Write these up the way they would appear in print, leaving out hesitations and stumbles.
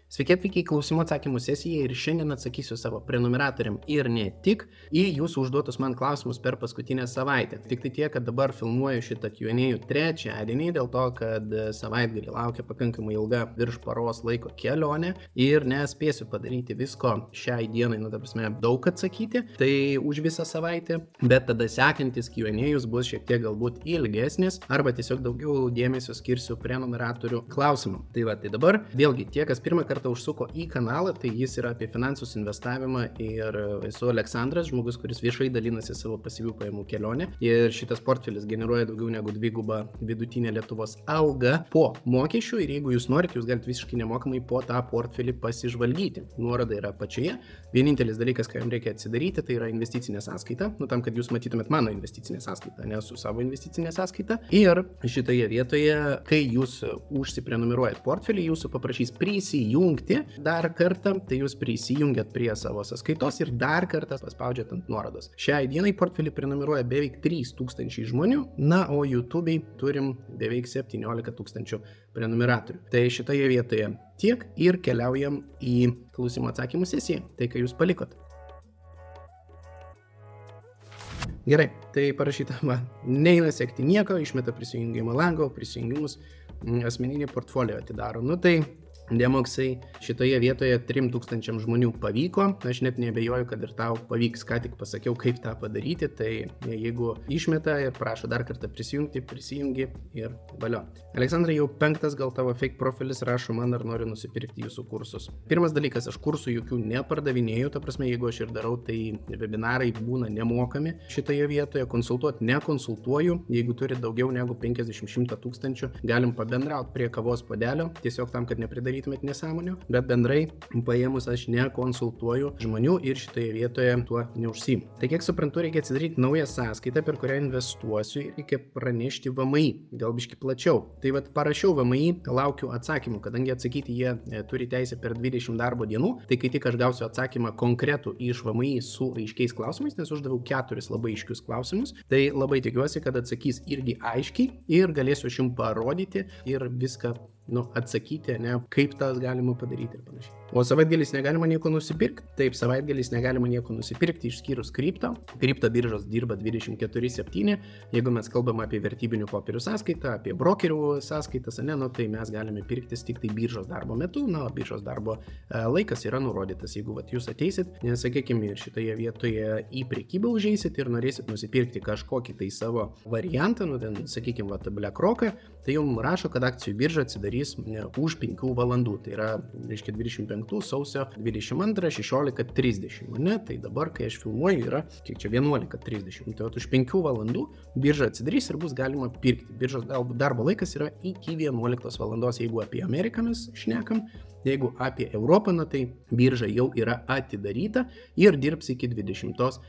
Sveiki atvykę į klausimų atsakymų sesiją ir šiandien atsakysiu savo prenumeratoriam ir ne tik į jūsų užduotus man klausimus per paskutinę savaitę. Tik tai tiek, kad dabar filmuoju šitą Q&A trečiadienį, dėl to, kad savaitgalį laukia pakankamai ilga virš paros laiko kelionė ir nespėsiu padaryti visko šiai dienai, ta prasme, daug atsakyti, tai už visą savaitę, bet tada sekantis Q&As bus šiek tiek galbūt ilgesnis arba tiesiog daugiau dėmesio skirsiu prenumeratorių klausimam. Tai dabar, vėlgi, tie, kas pirmą kartą užsuko į kanalą, tai jis yra apie finansus, investavimą ir esu Aleksandras, žmogus, kuris viešai dalinasi savo pasyvių pajamų kelionę ir šitas portfelis generuoja daugiau negu 2 vidutinę Lietuvos algą po mokesčių ir jeigu jūs norite, jūs galite visiškai nemokamai po tą portfelį pasižvalgyti. Nuoroda yra apačioje. Vienintelis dalykas, ką jums reikia atsidaryti, tai yra investicinė sąskaita, tam, kad jūs matytumėt mano investicinę sąskaitą, ne su savo investicinė sąskaita. Ir šitoje vietoje, kai jūs užsiprenumeruojat portfelį, jūsų paprašys prisijungti dar kartą, tai jūs prisijungiat prie savo sąskaitos ir dar kartą paspaudžiat ant nuorodos. Šiai dienai portfelį prenumeruoja beveik 3000 žmonių, na, o YouTube'ai turim beveik 17 000 prenumeratorių. Tai šitoje vietoje tiek ir keliaujam į klausimų atsakymų sesiją, tai ką jūs palikot. Gerai, tai parašyta, neina sekti nieko, išmeta prisijungimą lango, prisijungimus, asmeninį portfolio atidaro. Tai demoksai šitoje vietoje 3000 žmonių pavyko, aš net neabejoju, kad ir tau pavyks, ką tik pasakiau, kaip tą padaryti, tai jeigu išmeta ir prašo dar kartą prisijungi ir valio. Aleksandrai, jau 5 gal tavo fake profilis rašo man, ar noriu nusipirkti jūsų kursus. Pirmas dalykas, aš kursų jokių nepardavinėjau, ta prasme, jeigu aš ir darau, tai webinarai būna nemokami šitoje vietoje, konsultuoti nekonsultuoju, jeigu turi daugiau negu 50-100 tūkstančių, galim pabendrauti prie kavos puodelio, tiesiog tam, kad nepridarytumėt nesąmonių, bet bendrai paėmus aš nekonsultuoju žmonių ir šitoje vietoje tuo neužsiimu. Tai kiek suprantu, reikia atsidaryti naują sąskaitą, per kurią investuosiu ir reikia pranešti VMI, gal biški plačiau. Tai parašiau VMI, laukiu atsakymų, kadangi atsakyti jie turi teisę per 20 darbo dienų, tai kai tik aš gausiu atsakymą konkretų iš VMI su aiškiais klausimais, nes uždaviau 4 labai aiškius klausimus, tai labai tikiuosi, kad atsakys irgi aiškiai ir galėsiu aš jums parodyti ir viską atsakyti, kaip tas galima padaryti ir panašiai. O savaitgalis negalima nieko nusipirkti? Taip, savaitgalis negalima nieko nusipirkti išskyrus kripto. Kripto biržos dirba 24/7. Jeigu mes kalbam apie vertybinių popierių sąskaitą, apie brokerių sąskaitas, tai mes galime pirktis tik tai biržos darbo metu, biržos darbo laikas yra nurodytas. Jeigu jūs ateisit, sakykime, ir šitoje vietoje į prekybą užeisit ir norėsit nusipirkti kažkokį tai savo variantą, sakykime, BlackRock, tai jums rašo, kad akcijų birža atsidarys už 5 valandų. Tai yra, reiškia, 25 sausio 22, 16:30. Tai dabar, kai aš filmuoju, yra, kiek čia, 11:30. Tai už 5 valandų birža atsidarys ir bus galima pirkti. Biržos darbo laikas yra iki 11 valandos, jeigu apie Ameriką mes šnekam. Jeigu apie Europą, tai birža jau yra atidaryta ir dirbs iki 20:30.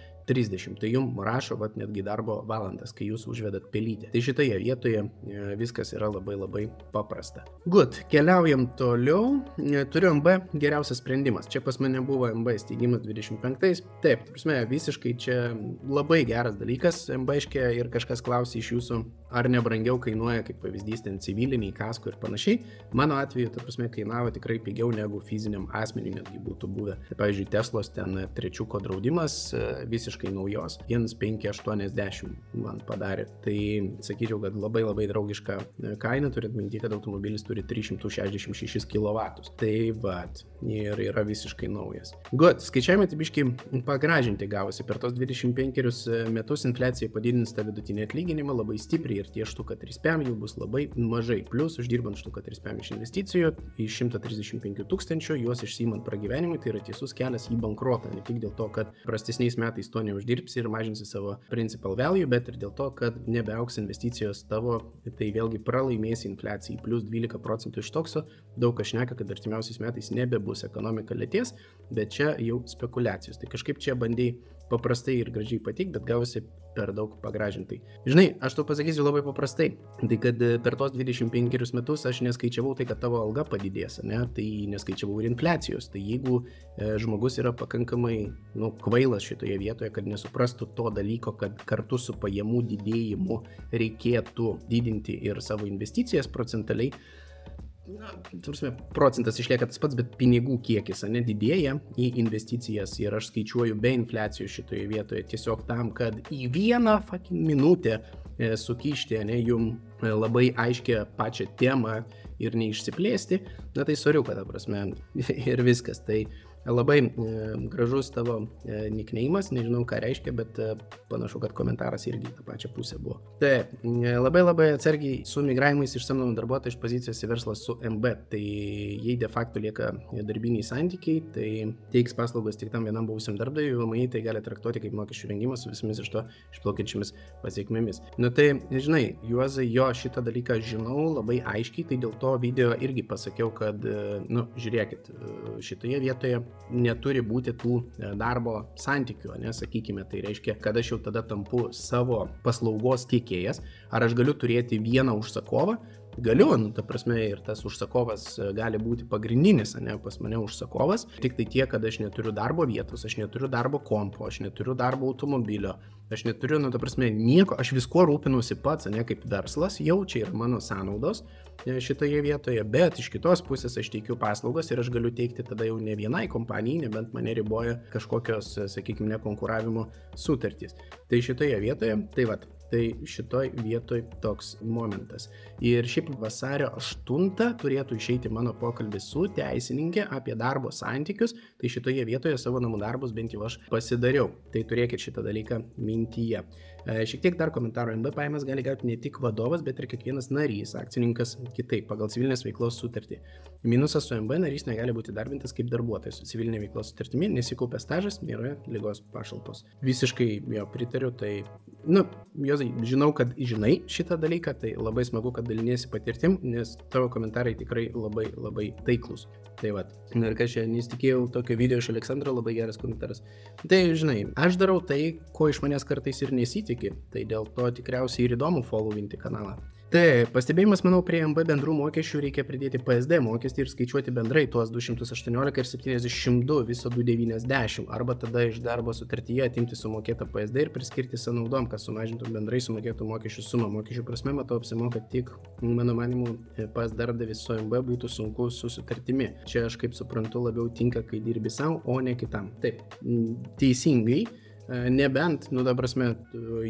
Tai jums rašo netgi darbo valandas, kai jūs užvedat pelytę. Tai šitoje vietoje viskas yra labai labai paprasta. Good, keliaujam toliau. Turiu MB geriausias sprendimas. Čia pas mane buvo MB steigimas 25. Taip, prasme, visiškai čia labai geras dalykas. MB-škė ir kažkas klausė iš jūsų, ar nebrangiau kainuoja, kaip pavyzdys, ten civiliniai, kasko ir panašiai. Mano atveju, ta prasme, kainavo tikrai pigiau negu fiziniam asmeniui netgi būtų buvę. Tai, pavyzdžiui, Teslos ten trečiuko draudimas visiškai naujos 1580 man padarė. Tai sakyčiau, kad labai labai draugiška kaina, turint minti, kad automobilis turi 366 kW. Tai ir yra visiškai naujas. Good, skaičiavimai biškai pagražinti gavosi. Per tos 25 metus infliacija padidins tą vidutinį atlyginimą labai stipriai ir tie štuka 3PM jau bus labai mažai. Plus, uždirbant štuka 3PM iš investicijų iš 135 000, juos išsiimant pragyvenimui, tai yra tiesus kelias į bankrotą. Ne tik dėl to, kad prastesniais metais to neuždirbsi ir mažinsi savo principal value, bet ir dėl to, kad nebeauks investicijos tavo, tai vėlgi pralaimėsi infliacijai. Plus 12% iš tokso, daug kas šneka, kad artimiausiais metais nebebus ekonomika lėtės, bet čia jau spekulacijos. Tai kažkaip čia bandai paprastai ir gražiai pateikti, bet gausi per daug pagražintai. Žinai, aš tau pasakysiu labai paprastai. Tai kad per tos 25 metus aš neskaičiavau tai, kad tavo alga padidės, tai neskaičiavau ir infliacijos. Tai jeigu žmogus yra pakankamai kvailas šitoje vietoje, kad nesuprastų to dalyko, kad kartu su pajamų didėjimu reikėtų didinti ir savo investicijas procentaliai, na, procentas išlieka tas pats, bet pinigų kiekis, ne, didėja į investicijas ir aš skaičiuoju be infliacijos šitoje vietoje tiesiog tam, kad į vieną minutę sukišti, ne, jum labai aiškia pačią temą ir neišsiplėsti, na tai soriuka, ta prasme, ir viskas. Tai labai gražus tavo nikneimas, nežinau ką reiškia, bet panašu, kad komentaras irgi tą pačią pusę buvo. Taip, labai atsargiai su migravimais iš samdomų darbuotojų iš pozicijos į verslą su MB. Tai jei de facto lieka darbiniai santykiai, tai teiks paslaugas tik tam vienam buvusiam darbdaviui, VMI tai gali traktuoti kaip mokesčių vengimas su visomis iš to išplaukiančiamis pasiekmėmis. Nu tai, žinai, Juozai, jo šitą dalyką žinau labai aiškiai, tai dėl to video irgi pasakiau, kad, nu, žiūrėkit, šitoje vietoje neturi būti tų darbo santykių, nesakykime, tai reiškia, kad aš jau tada tampu savo paslaugos tiekėjas, ar aš galiu turėti vieną užsakovą, galiu, nu, ta prasme, ir tas užsakovas gali būti pagrindinis, ne, pas mane užsakovas, tik tai tiek, kad aš neturiu darbo vietos, aš neturiu darbo kompo, aš neturiu darbo automobilio, aš neturiu, nu, ta prasme, nieko, aš visko rūpinuosi pats, ne, kaip verslas, jau čia yra mano sąnaudos šitoje vietoje, bet iš kitos pusės aš teikiu paslaugas ir aš galiu teikti tada jau ne vienai kompanijai, nebent mane riboja kažkokios, sakykime, nekonkuravimo sutartys. Tai šitoje vietoje, tai šitoj vietoj toks momentas. Ir šiaip vasario 8 turėtų išeiti mano pokalbis su teisininkė apie darbo santykius, tai šitoje vietoje savo namų darbus bent jau aš pasidariau. Tai turėkit šitą dalyką mintyje. Šiek tiek dar komentarų, MB pajamas gali gauti ne tik vadovas, bet ir kiekvienas narys, akcininkas kitaip, pagal civilinės veiklos sutartį. Minusas su MB narys negali būti darbintas kaip darbuotojas su civilinė veiklos sutartimi, nesikaupia stažas, nėra ligos pašalpos. Visiškai jo pritariu, tai, nu, Juozai, žinau, kad žinai šitą dalyką, tai labai smagu, kad daliniesi patirtim, nes tavo komentarai tikrai labai taiklus. Tai vat, ir ką aš nesitikėjau tokio video iš Aleksandro, labai geras komentaras. Tai, žinai, aš darau tai, ko iš manęs kartais ir nesitiki, tai dėl to tikriausiai ir įdomu followinti kanalą. Tai pastebėjimas, manau, prie MB bendrų mokesčių reikia pridėti PSD mokestį ir skaičiuoti bendrai tuos 218 ir 72, viso 290, arba tada iš darbo sutartyje atimti sumokėtą PSD ir priskirti sąnaudom, kas sumažintų bendrai sumokėtų mokesčių sumą. Mokesčių prasme, matau, apsimoka tik, mano manimu, pas darbdavį su MB būtų sunku su sutartimi. Čia aš kaip suprantu labiau tinka, kai dirbi savo, o ne kitam. Taip, teisingai. Nebent, nu, ta prasme,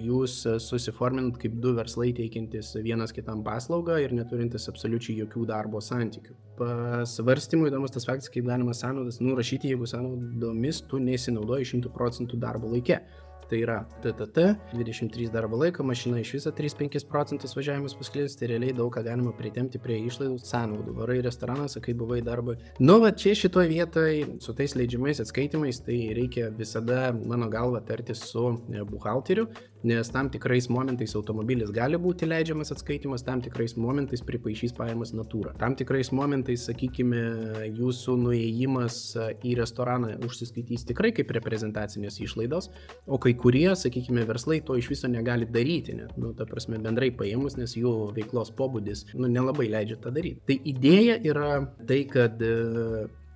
jūs susiforminat kaip du verslai teikiantis vienas kitam paslaugą ir neturintis absoliučiai jokių darbo santykių. Pasvarstymui įdomus tas faktas, kaip galima sąnaudas nurašyti, jeigu sąnaudomis tu nesinaudoji 100% darbo laike. Tai yra TTT, 23 darbo laiko, mašina iš viso 3-5 procentus važiavimus pasklis, tai realiai daug ką galima pritempti prie išlaidų sąnaudų. Varai į restoraną, sakai, buvai darbui. Nu, va čia šitoje vietoje su tais leidžiamais atskaitimais, tai reikia visada, mano galva, tartis su buhalteriu, nes tam tikrais momentais automobilis gali būti leidžiamas atskaitimas, tam tikrais momentais pripaišys pajamas natūra. Tam tikrais momentais, sakykime, jūsų nuėjimas į restoraną užsiskaitys tikrai kaip reprezentacinės išlaidos, o kai kurie, sakykime, verslai to iš viso negali daryti, net, nu, ta prasme, bendrai paėmus, nes jų veiklos pobūdis, nu, nelabai leidžia tą daryti. Tai idėja yra tai, kad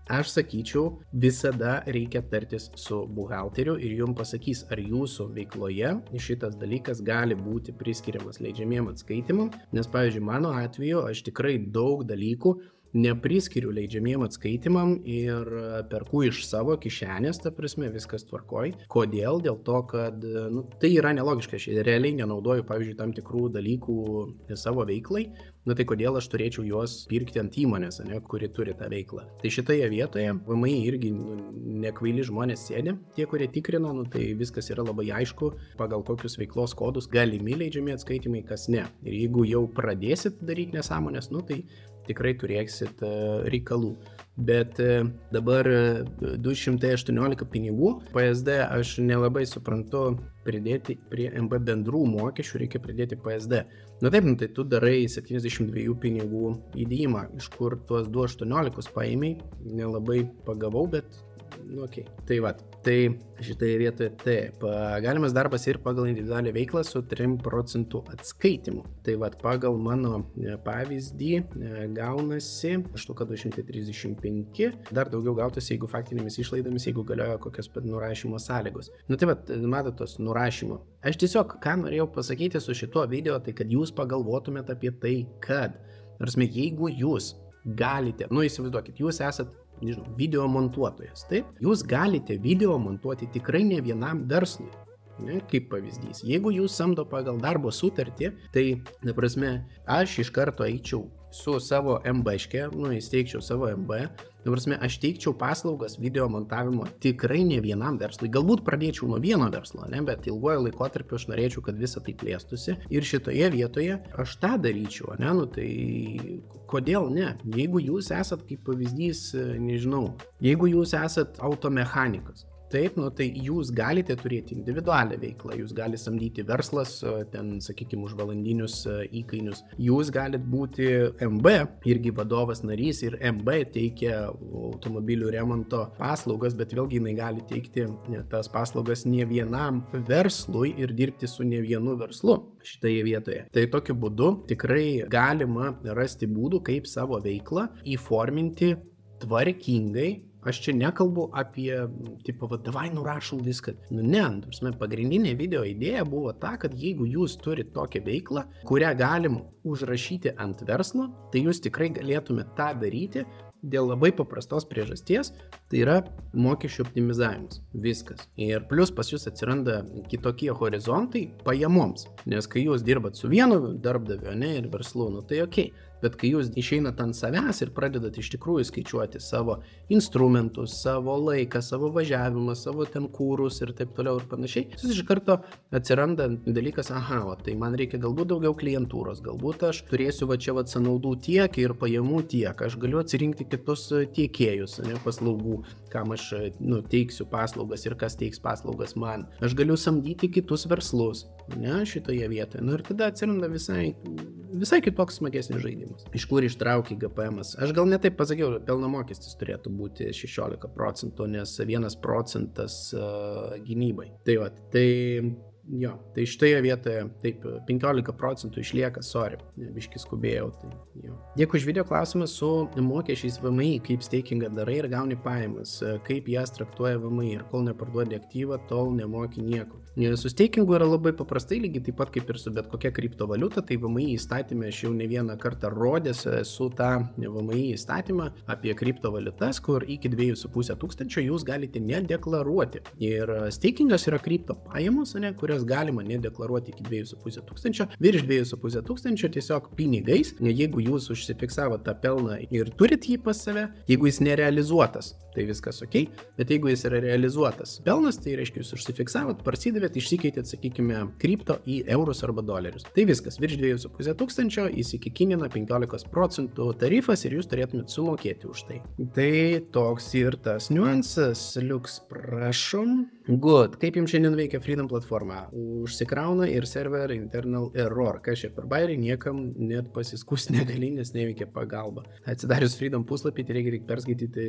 aš sakyčiau, visada reikia tartis su buhalteriu ir jums pasakys, ar jūsų veikloje šitas dalykas gali būti priskiriamas leidžiamiem atskaitimam, nes, pavyzdžiui, mano atveju aš tikrai daug dalykų nepriskiriu leidžiamiem atskaitimam ir perku iš savo kišenės, ta prasme, viskas tvarkoj. Kodėl? Dėl to, kad nu, tai yra nelogiška, aš realiai nenaudoju, pavyzdžiui, tam tikrų dalykų savo veiklai, nu tai kodėl aš turėčiau juos pirkti ant įmonės, ne, kuri turi tą veiklą. Tai šitoje vietoje VMI irgi nekvaili žmonės sėdi, tie, kurie tikrina, nu, tai viskas yra labai aišku, pagal kokius veiklos kodus galimi leidžiami atskaitimai, kas ne. Ir jeigu jau pradėsit daryti nesąmonės, nu, tai tikrai turėksit reikalų. Bet dabar 218 pinigų PSD aš nelabai suprantu pridėti prie MB bendrų mokesčių, reikia pridėti PSD. Nu taip, nu tai tu darai 72 pinigų įdėjimą, iš kur tuos 218 paėmei, nelabai pagavau, bet nu, okay. Tai va, tai šitoje vietoje taip, galimas darbas ir pagal individualią veiklą su 3% atskaitimu. Tai va, pagal mano pavyzdį gaunasi 8235, dar daugiau gautųsi, jeigu faktinėmis išlaidomis, jeigu galioja kokios nurašymo sąlygos. Nu tai va, matot tos nurašymo. Aš tiesiog, ką norėjau pasakyti su šituo video, tai kad jūs pagalvotumėte apie tai, kad, nors jeigu jūs galite, įsivaizduokit, jūs esat, nežinau, video montuotojas, taip? Jūs galite video montuoti tikrai ne vienam verslui. Ne, kaip pavyzdys. Jeigu jūs samdo pagal darbo sutartį, tai, aš iš karto eičiau su savo MB-ške, įsteigčiau savo MB, aš teikčiau paslaugas video montavimo tikrai ne vienam verslui. Galbūt pradėčiau nuo vieno verslo, ne, bet ilguoju laikotarpiu aš norėčiau, kad visa tai plėstųsi. Ir šitoje vietoje aš tą daryčiau, ne, tai kodėl ne? Jeigu jūs esat, kaip pavyzdys, nežinau, jeigu jūs esat automechanikas, taip, tai jūs galite turėti individualią veiklą, jūs galite samdyti verslas, ten, sakykime, už valandinius įkainius. Jūs galite būti MB, irgi vadovas narys, ir MB teikia automobilių remonto paslaugas, bet vėlgi jinai gali teikti tas paslaugas ne vienam verslui ir dirbti su ne vienu verslu šitoje vietoje. Tai tokiu būdu tikrai galima rasti būdų, kaip savo veiklą įforminti tvarkingai. Aš čia nekalbu apie, davai nurašau viską. Ne, pagrindinė video idėja buvo ta, kad jeigu jūs turite tokią veiklą, kurią galim užrašyti ant verslo, tai jūs tikrai galėtumėte tą daryti dėl labai paprastos priežasties, tai yra mokesčių optimizavimas. Viskas. Ir plus pas jūs atsiranda kitokie horizontai pajamoms, nes kai jūs dirbat su vienu darbdaviu, ne, ir verslu, tai okei. Bet kai jūs išeinat ant savęs ir pradedat iš tikrųjų skaičiuoti savo instrumentus, savo laiką, savo važiavimą, savo ten kūrus ir taip toliau ir panašiai, jūs iš karto atsiranda dalykas, tai man reikia galbūt daugiau klientūros, galbūt aš turėsiu sąnaudų tiek ir pajamų tiek, aš galiu atsirinkti kitus tiekėjus, ne, paslaugų, kam aš teiksiu paslaugas ir kas teiks paslaugas man. Aš galiu samdyti kitus verslus, ne, šitoje vietoje. Ir tada atsiranda visai kitoks smagesnis žaidimas. Iš kur ištraukia GPM-as? Aš gal ne taip pasakiau, pelno mokestis turėtų būti 16%, nes 1% gynybai. Tai šitoje vietoje taip 15% išlieka, biškį skubėjau. Dėkui už video klausimą. Su mokesčiais VMI, kaip steikingą darai ir gauni pajamas, kaip jas traktuoja VMI ir kol neparduodi aktyvą, tol nemoki nieko. Su steikingu yra labai paprastai, lygiai taip pat kaip ir su bet kokia kriptovaliuta, tai VMI įstatymė aš jau ne vieną kartą rodęs su tą VMI įstatymą apie kriptovaliutas, kur iki 2,5 tūkstančio jūs galite nedeklaruoti. Ir steikingas yra kripto pajamos, kurios galima nedeklaruoti iki 2,5 tūkstančio. Virš 2,5 tūkstančio tiesiog pinigais, jeigu jūs užsifiksavo tą pelną ir turit jį pas save, jeigu jis nerealizuotas, tai viskas ok, bet jeigu jis yra realizuotas pelnas, tai reiškia jūs užsifiksavot, parsidavėt, išsikeitėt, sakykime, kripto į eurus arba dolerius. Tai viskas, virš 2,5 tūkstančio įsikikimina 15% tarifas ir jūs turėtumėt sumokėti už tai. Tai toks ir tas niuansas. Liuks, prašom. Good. Kaip jums šiandien veikia Freedom platforma? Užsikrauna ir server internal error. Kas čia per bairį, niekam net pasiskus negali, nes neveikia pagalba. Atsidarius Freedom puslapį, tai reikia perskaityti,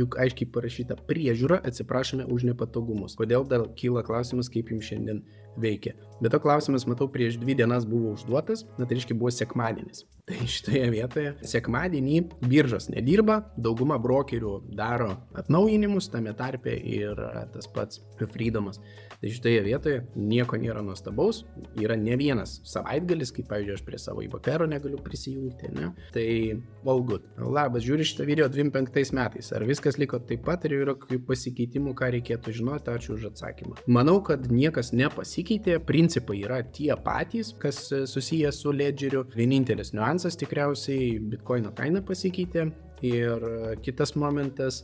juk aiškiai parašyta priežiūra, atsiprašome už nepatogumus. Kodėl dar kyla klausimas, kaip jums šiandien veikia? Bet to klausimas, matau, prieš 2 dienas buvo užduotas, tai reiškia buvo sekmadienis. Tai šitoje vietoje sekmadienį biržos nedirba, dauguma brokerių daro atnaujinimus, tame tarpe ir tas pats Freedomas. Tai šitoje vietoje nieko nėra nuostabaus, yra ne vienas savaitgalis, kaip pavyzdžiui aš prie savo IBKR negaliu prisijungti, ne? Tai all good. Labas, žiūri šitą video 25 metais, ar viskas liko taip pat, ar yra pasikeitimų, ką reikėtų žinoti, ačiū už atsakymą. Manau, kad niekas nepasikeitė, principai yra tie patys, kas susijęs su ledgeriu, vienintelis niuansas tikriausiai Bitcoino kaina pasikeitė. Ir kitas momentas,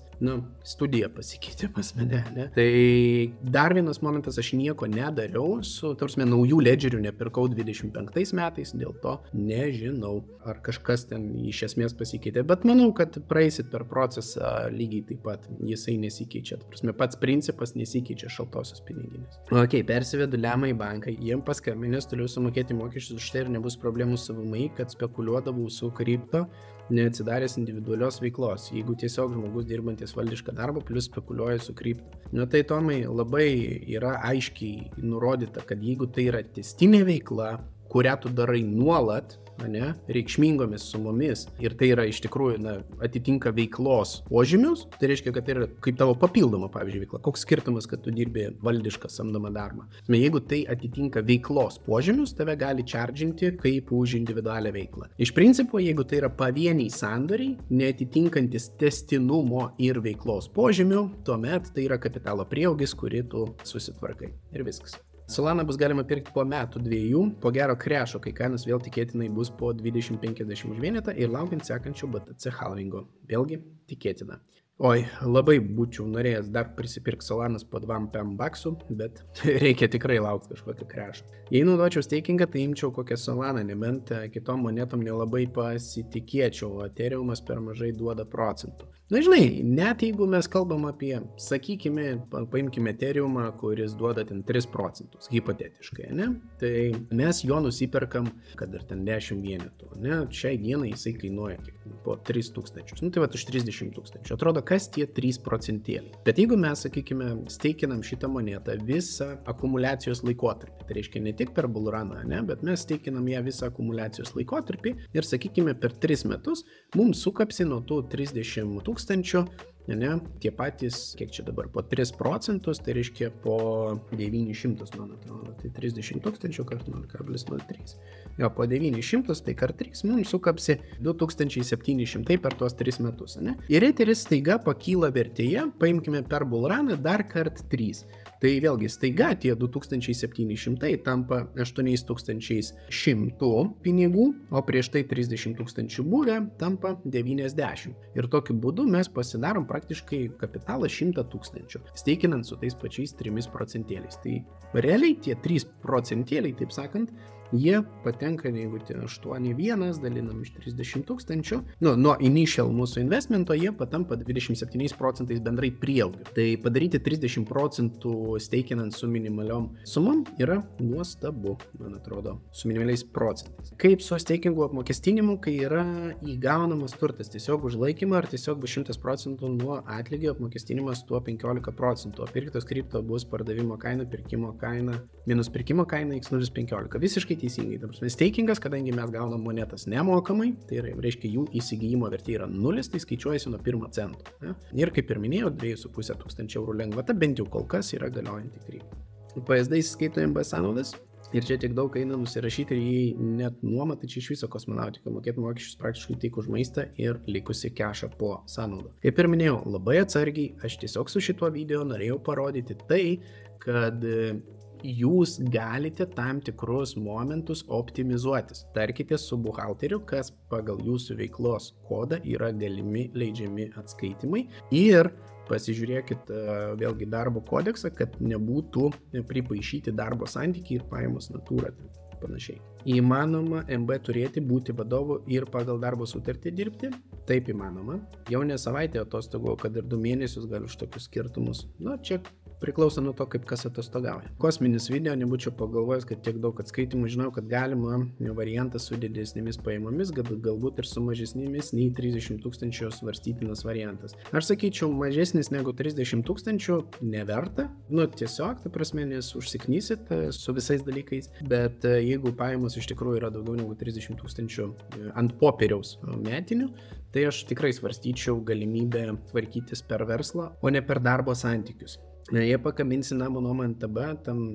studija pasikeitė pas mane, ne? Tai dar vienas momentas, aš nieko nedariau su, naujų ledgerių nepirkau 25 metais, dėl to nežinau, ar kažkas ten iš esmės pasikeitė, bet manau, kad praeisit per procesą lygiai taip pat, jisai nesikeičia, pats principas nesikeičia šaltosios piniginės. Ok, persivedu lemą į banką, jiem paskambinęs toliau sumokėti mokesčius už tai ir nebus problemų su VMI, kad spekuliuodavau su kripto, neatsidaręs individualios veiklos, jeigu tiesiog žmogus dirbantis valdišką darbą plus spekuliuoja su kripto. Tai Tomai labai yra aiškiai nurodyta, kad jeigu tai yra tęstinė veikla, kurią tu darai nuolat, ne, reikšmingomis sumomis ir tai yra iš tikrųjų, atitinka veiklos požymius, tai reiškia, kad tai yra kaip tavo papildoma, pavyzdžiui, veikla. Koks skirtumas, kad tu dirbi valdišką samdomą darbą. Jeigu tai atitinka veiklos požymius, tave gali čardžinti kaip už individualią veiklą. Iš principo, jeigu tai yra pavieniai sandoriai, neatitinkantis tęstinumo ir veiklos požymių, tuomet tai yra kapitalo prieaugis, kurį tu susitvarkai. Ir viskas. Solana bus galima pirkti po metų 2, po gero krešo, kai kainos vėl tikėtinai bus po 20-50 už vienetą ir laukiant sekančio BTC halvingo. Vėlgi tikėtina. Oi, labai būčiau norėjęs dar prisipirkti Solanas po 2 baksų, bet reikia tikrai laukti kažkokio krešo. Jei naudočiau stakingą, tai imčiau kokią Solaną, nebent kitom monetom nelabai pasitikėčiau, o Ethereumas per mažai duoda procentų. Na, žinai, net jeigu mes kalbam apie, sakykime, paimkime Ethereumą, kuris duoda ten 3%, hipotetiškai, ne? Tai mes jo nusiperkam, kad ir ten 10 vienetų, ne? Šiai dienai jisai kainuoja po 3000, tai va už 30 000. Atrodo, kas tie 3%. Bet jeigu mes, sakykime, steikinam šitą monetą visą akumuliacijos laikotarpį, tai reiškia ne tik per bullruną, ne, bet mes steikinam ją visą akumuliacijos laikotarpį ir, sakykime, per 3 metus mums sukapsi nuo tų 30 000, ne, tie patys, kiek čia dabar, po 3%, tai reiškia po 900, man atrodo, tai 30 000 kart 0,03. Jo, po 900, tai kart 3 mums sukapsi 2700 per tuos 3 metus, ne? Ir Etheris staiga pakyla vertėje, paimkime per bullruną dar kart 3. Tai vėlgi staiga tie 2700 tampa 8100 pinigų, o prieš tai 30 000 buvę tampa 90. Ir tokiu būdu mes pasidarom praktiškai kapitalą 100 000, steikinant su tais pačiais 3%. Tai realiai tie 3%, taip sakant, jie patenka, jeigu 8,1 dalinam iš 30 000, nuo initial mūsų investmento jie patampa 27% bendrai prieaugiu. Tai padaryti 30% steikinant su minimaliom sumom yra nuostabu, man atrodo, su minimaliais procentais. Kaip su steikingu apmokestinimu, kai yra įgaunamas turtas tiesiog už laikymą, ar tiesiog bus 100% nuo atlygio apmokestinimas tuo 15%, o pirktos kripto bus pardavimo kaina, pirkimo kaina, minus pirkimo kaina x0,15. Visiškai teisingai. Steikingas, kadangi mes gaunam monetas nemokamai, tai reiškia jų įsigijimo vertė yra 0, tai skaičiuojasi nuo 1 cento. Ne? Ir kaip ir minėjau, 2,5 € lengvata bent jau kol kas yra galiojanti kripto. PSD įsiskaito MB sąnaudas ir čia tiek daug eina nusirašyti ir jį net nuoma, tai čia iš viso kosmonautika mokėti mokesčius praktiškai tik už maistą ir likusi kešą po sąnaudą. Kaip ir minėjau, labai atsargiai, aš tiesiog su šituo video norėjau parodyti tai, kad jūs galite tam tikrus momentus optimizuotis. Tarkite su buhalteriu, kas pagal jūsų veiklos kodą yra galimi leidžiami atskaitimai ir pasižiūrėkit vėlgi darbo kodeksą, kad nebūtų pripaišyti darbo santykiai ir pajamos natūra. Panašiai. Įmanoma MB turėti, būti vadovu ir pagal darbo sutartį dirbti? Taip įmanoma. Jau ne savaitę atostogų, kad ir 2 mėnesius gali už tokius skirtumus. Čia priklauso nuo to, kaip kas atostogauja. Kosminis video, nebūčiau pagalvojęs, kad tiek daug atskaitimų, žinau, kad galima variantas su didesnėmis pajamomis, galbūt ir su mažesnėmis nei 30 000 svarstytinas variantas. Aš sakyčiau, mažesnis negu 30 000 neverta, tiesiog, ta prasme, nes užsiknysit su visais dalykais, bet jeigu pajamos iš tikrųjų yra daugiau negu 30 000 ant popieriaus metinių, tai aš tikrai svarstyčiau galimybę tvarkytis per verslą, o ne per darbo santykius. Jie pakabinsi namo nuomą ant TB,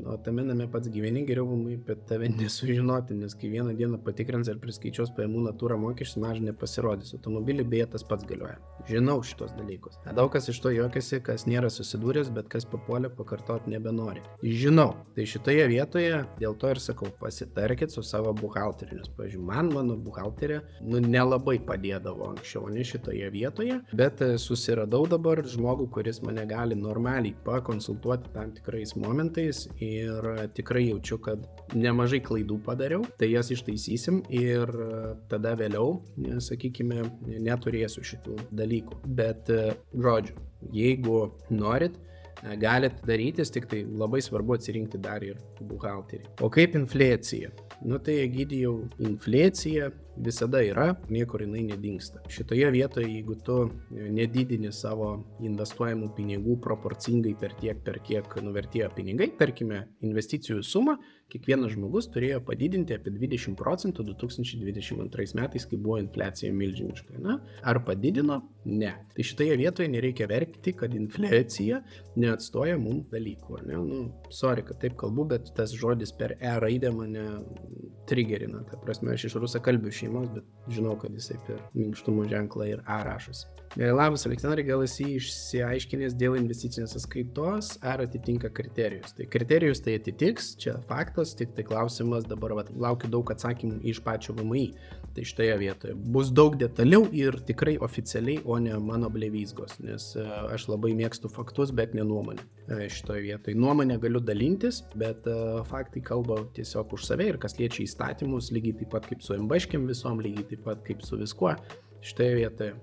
o tame name pats gyveni, geriau apie tave nesužinoti, nes kai vieną dieną patikrins ar priskaičios pajamų natūrą mokesčius, mažai nepasirodys. Automobilį beje tas pats galioja. Žinau šitos dalykus. Daug kas iš to juokiasi, kas nėra susidūręs, bet kas papuolė, pakartot nebenori. Žinau, tai šitoje vietoje dėl to ir sakau, pasitarkit su savo buhalteriu, nes, pavyzdžiui, mano buhalterė nelabai padėdavo anksčiau, ne šitoje vietoje, bet susiradau dabar žmogų, kuris mane gali normaliai konsultuoti tam tikrais momentais ir tikrai jaučiu, kad nemažai klaidų padariau, tai jas ištaisysim ir tada vėliau, sakykime, neturėsiu šitų dalykų. Bet, žodžiu, jeigu norit, galit darytis, tik tai labai svarbu atsirinkti dar ir buhalterį. O kaip infliacija? Tai Egidijau, infliacija visada yra, niekur jinai nedingsta. Šitoje vietoje, jeigu tu nedidini savo investuojamų pinigų proporcingai per tiek, per kiek nuvertėjo pinigai, tarkime, investicijų sumą, kiekvienas žmogus turėjo padidinti apie 20% 2022 metais, kai buvo infliacija milžiniška. Na, ar padidino? Ne. Tai šitoje vietoje nereikia verkti, kad infliacija neatstoja mums dalykų. Ne? Nu, sorry, kad taip kalbu, bet tas žodis per E raidę mane trigerina. Ta prasme, aš iš rusakalbių šeimos, bet žinau, kad jisai per minkštumo ženklą ir A rašosi. Labas, Aleksandrai, gal esi išsiaiškinęs dėl investicinės sąskaitos, ar atitinka kriterijus? Tai kriterijus tai atitiks, čia faktas, tik tai klausimas, dabar laukiu daug atsakymų iš pačio VMI. Tai šitoje vietoje bus daug detaliau ir tikrai oficialiai, o ne mano blevyzgos, nes aš labai mėgstu faktus, bet ne nuomonę. Šitoje vietoje nuomonę galiu dalintis, bet faktai kalba tiesiog už save ir kas liečia įstatymus, lygiai taip pat kaip su MBŠkėm visom, lygiai taip pat kaip su viskuo. Šitoje vietoje.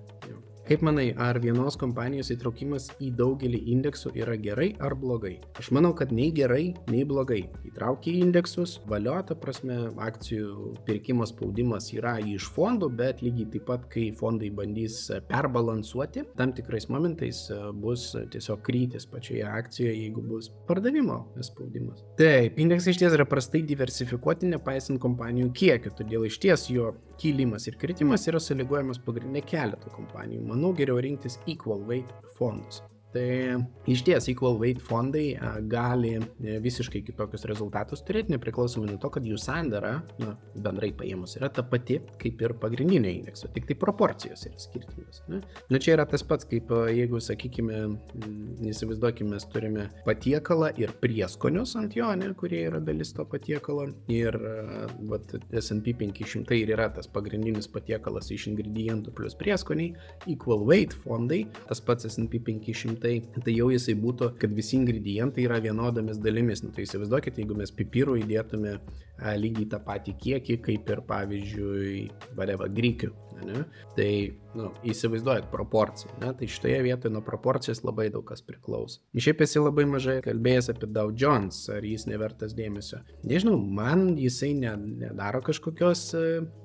Kaip manai, ar vienos kompanijos įtraukimas į daugelį indeksų yra gerai ar blogai? Aš manau, kad nei gerai, nei blogai. Įtraukia į indeksus, valio, ta prasme, akcijų pirkimo spaudimas yra iš fondų, bet lygiai taip pat, kai fondai bandys perbalansuoti, tam tikrais momentais bus tiesiog krytis pačioje akcijoje, jeigu bus pardavimo spaudimas. Taip, indeksai išties yra prastai diversifikuoti, nepaisant kompanijų kiekio, todėl išties jo kilimas ir kritimas yra sąlygojamas pagrindinė keletų kompanijų. Manau, geriau rinktis equal weight fondus. Tai išties equal weight fondai gali visiškai kitokius rezultatus turėti, nepriklausomai nuo to, kad jų sandara, bendrai paėmus, yra ta pati kaip ir pagrindinio indekso, tik tai proporcijos yra skirtingos. Čia yra tas pats, kaip jeigu, sakykime, įsivaizduokime, mes turime patiekalą ir prieskonius ant jo, kurie yra dalis to patiekalo, ir S&P 500 ir yra tas pagrindinis patiekalas iš ingredientų plus prieskoniai, equal weight fondai, tas pats S&P 500, tai jau jisai būtų, kad visi ingredientai yra vienodomis dalimis. Tai įsivaizduokite, jeigu mes pipirų įdėtume lygiai tą patį kiekį, kaip ir pavyzdžiui, grikių. Tai įsivaizduojat proporciją. Tai šitoje vietoje nuo proporcijos labai daug kas priklauso. Šiaip esi labai mažai kalbėjęs apie Dow Jones, ar jis nevertas dėmesio. Nežinau, man jisai nedaro kažkokios,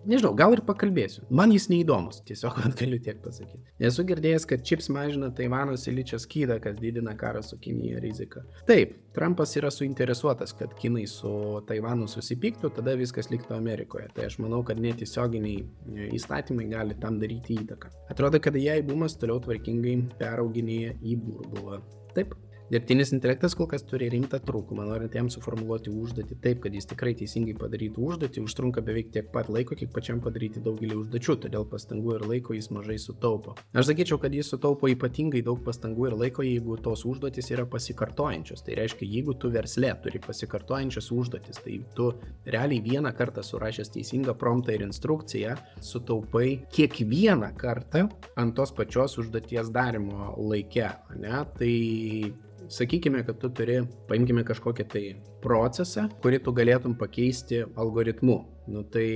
nežinau, gal ir pakalbėsiu. Man jis neįdomus, tiesiog galiu tiek pasakyti. Esu girdėjęs, kad čips mažina Taivano silicio skydą, kas didina karą su Kinija riziką. Taip, Trumpas yra suinteresuotas, kad Kinai su Taivanu susipyktų, tada viskas liktų Amerikoje. Tai aš manau, kad netiesioginiai įstatymai gali tam daryti įtaką. Atrodo, kad jei bumas toliau tvarkingai perauginėja į burbulą. Taip. Dirbtinis intelektas kol kas turi rimtą trūkumą, norint jam suformuluoti užduotį taip, kad jis tikrai teisingai padarytų užduotį, užtrunka beveik tiek pat laiko, kiek pačiam padaryti daugelį užduočių, todėl pastangų ir laiko jis mažai sutaupo. Aš sakyčiau, kad jis sutaupo ypatingai daug pastangų ir laiko, jeigu tos užduotys yra pasikartojančios. Tai reiškia, jeigu tu versle turi pasikartojančias užduotys, tai tu realiai vieną kartą surašęs teisingą promptą ir instrukciją, sutaupai kiekvieną kartą ant tos pačios užduoties darimo laike, Tai sakykime, kad tu turi, paimkime kažkokią tai procesą, kurį tu galėtum pakeisti algoritmu. Tai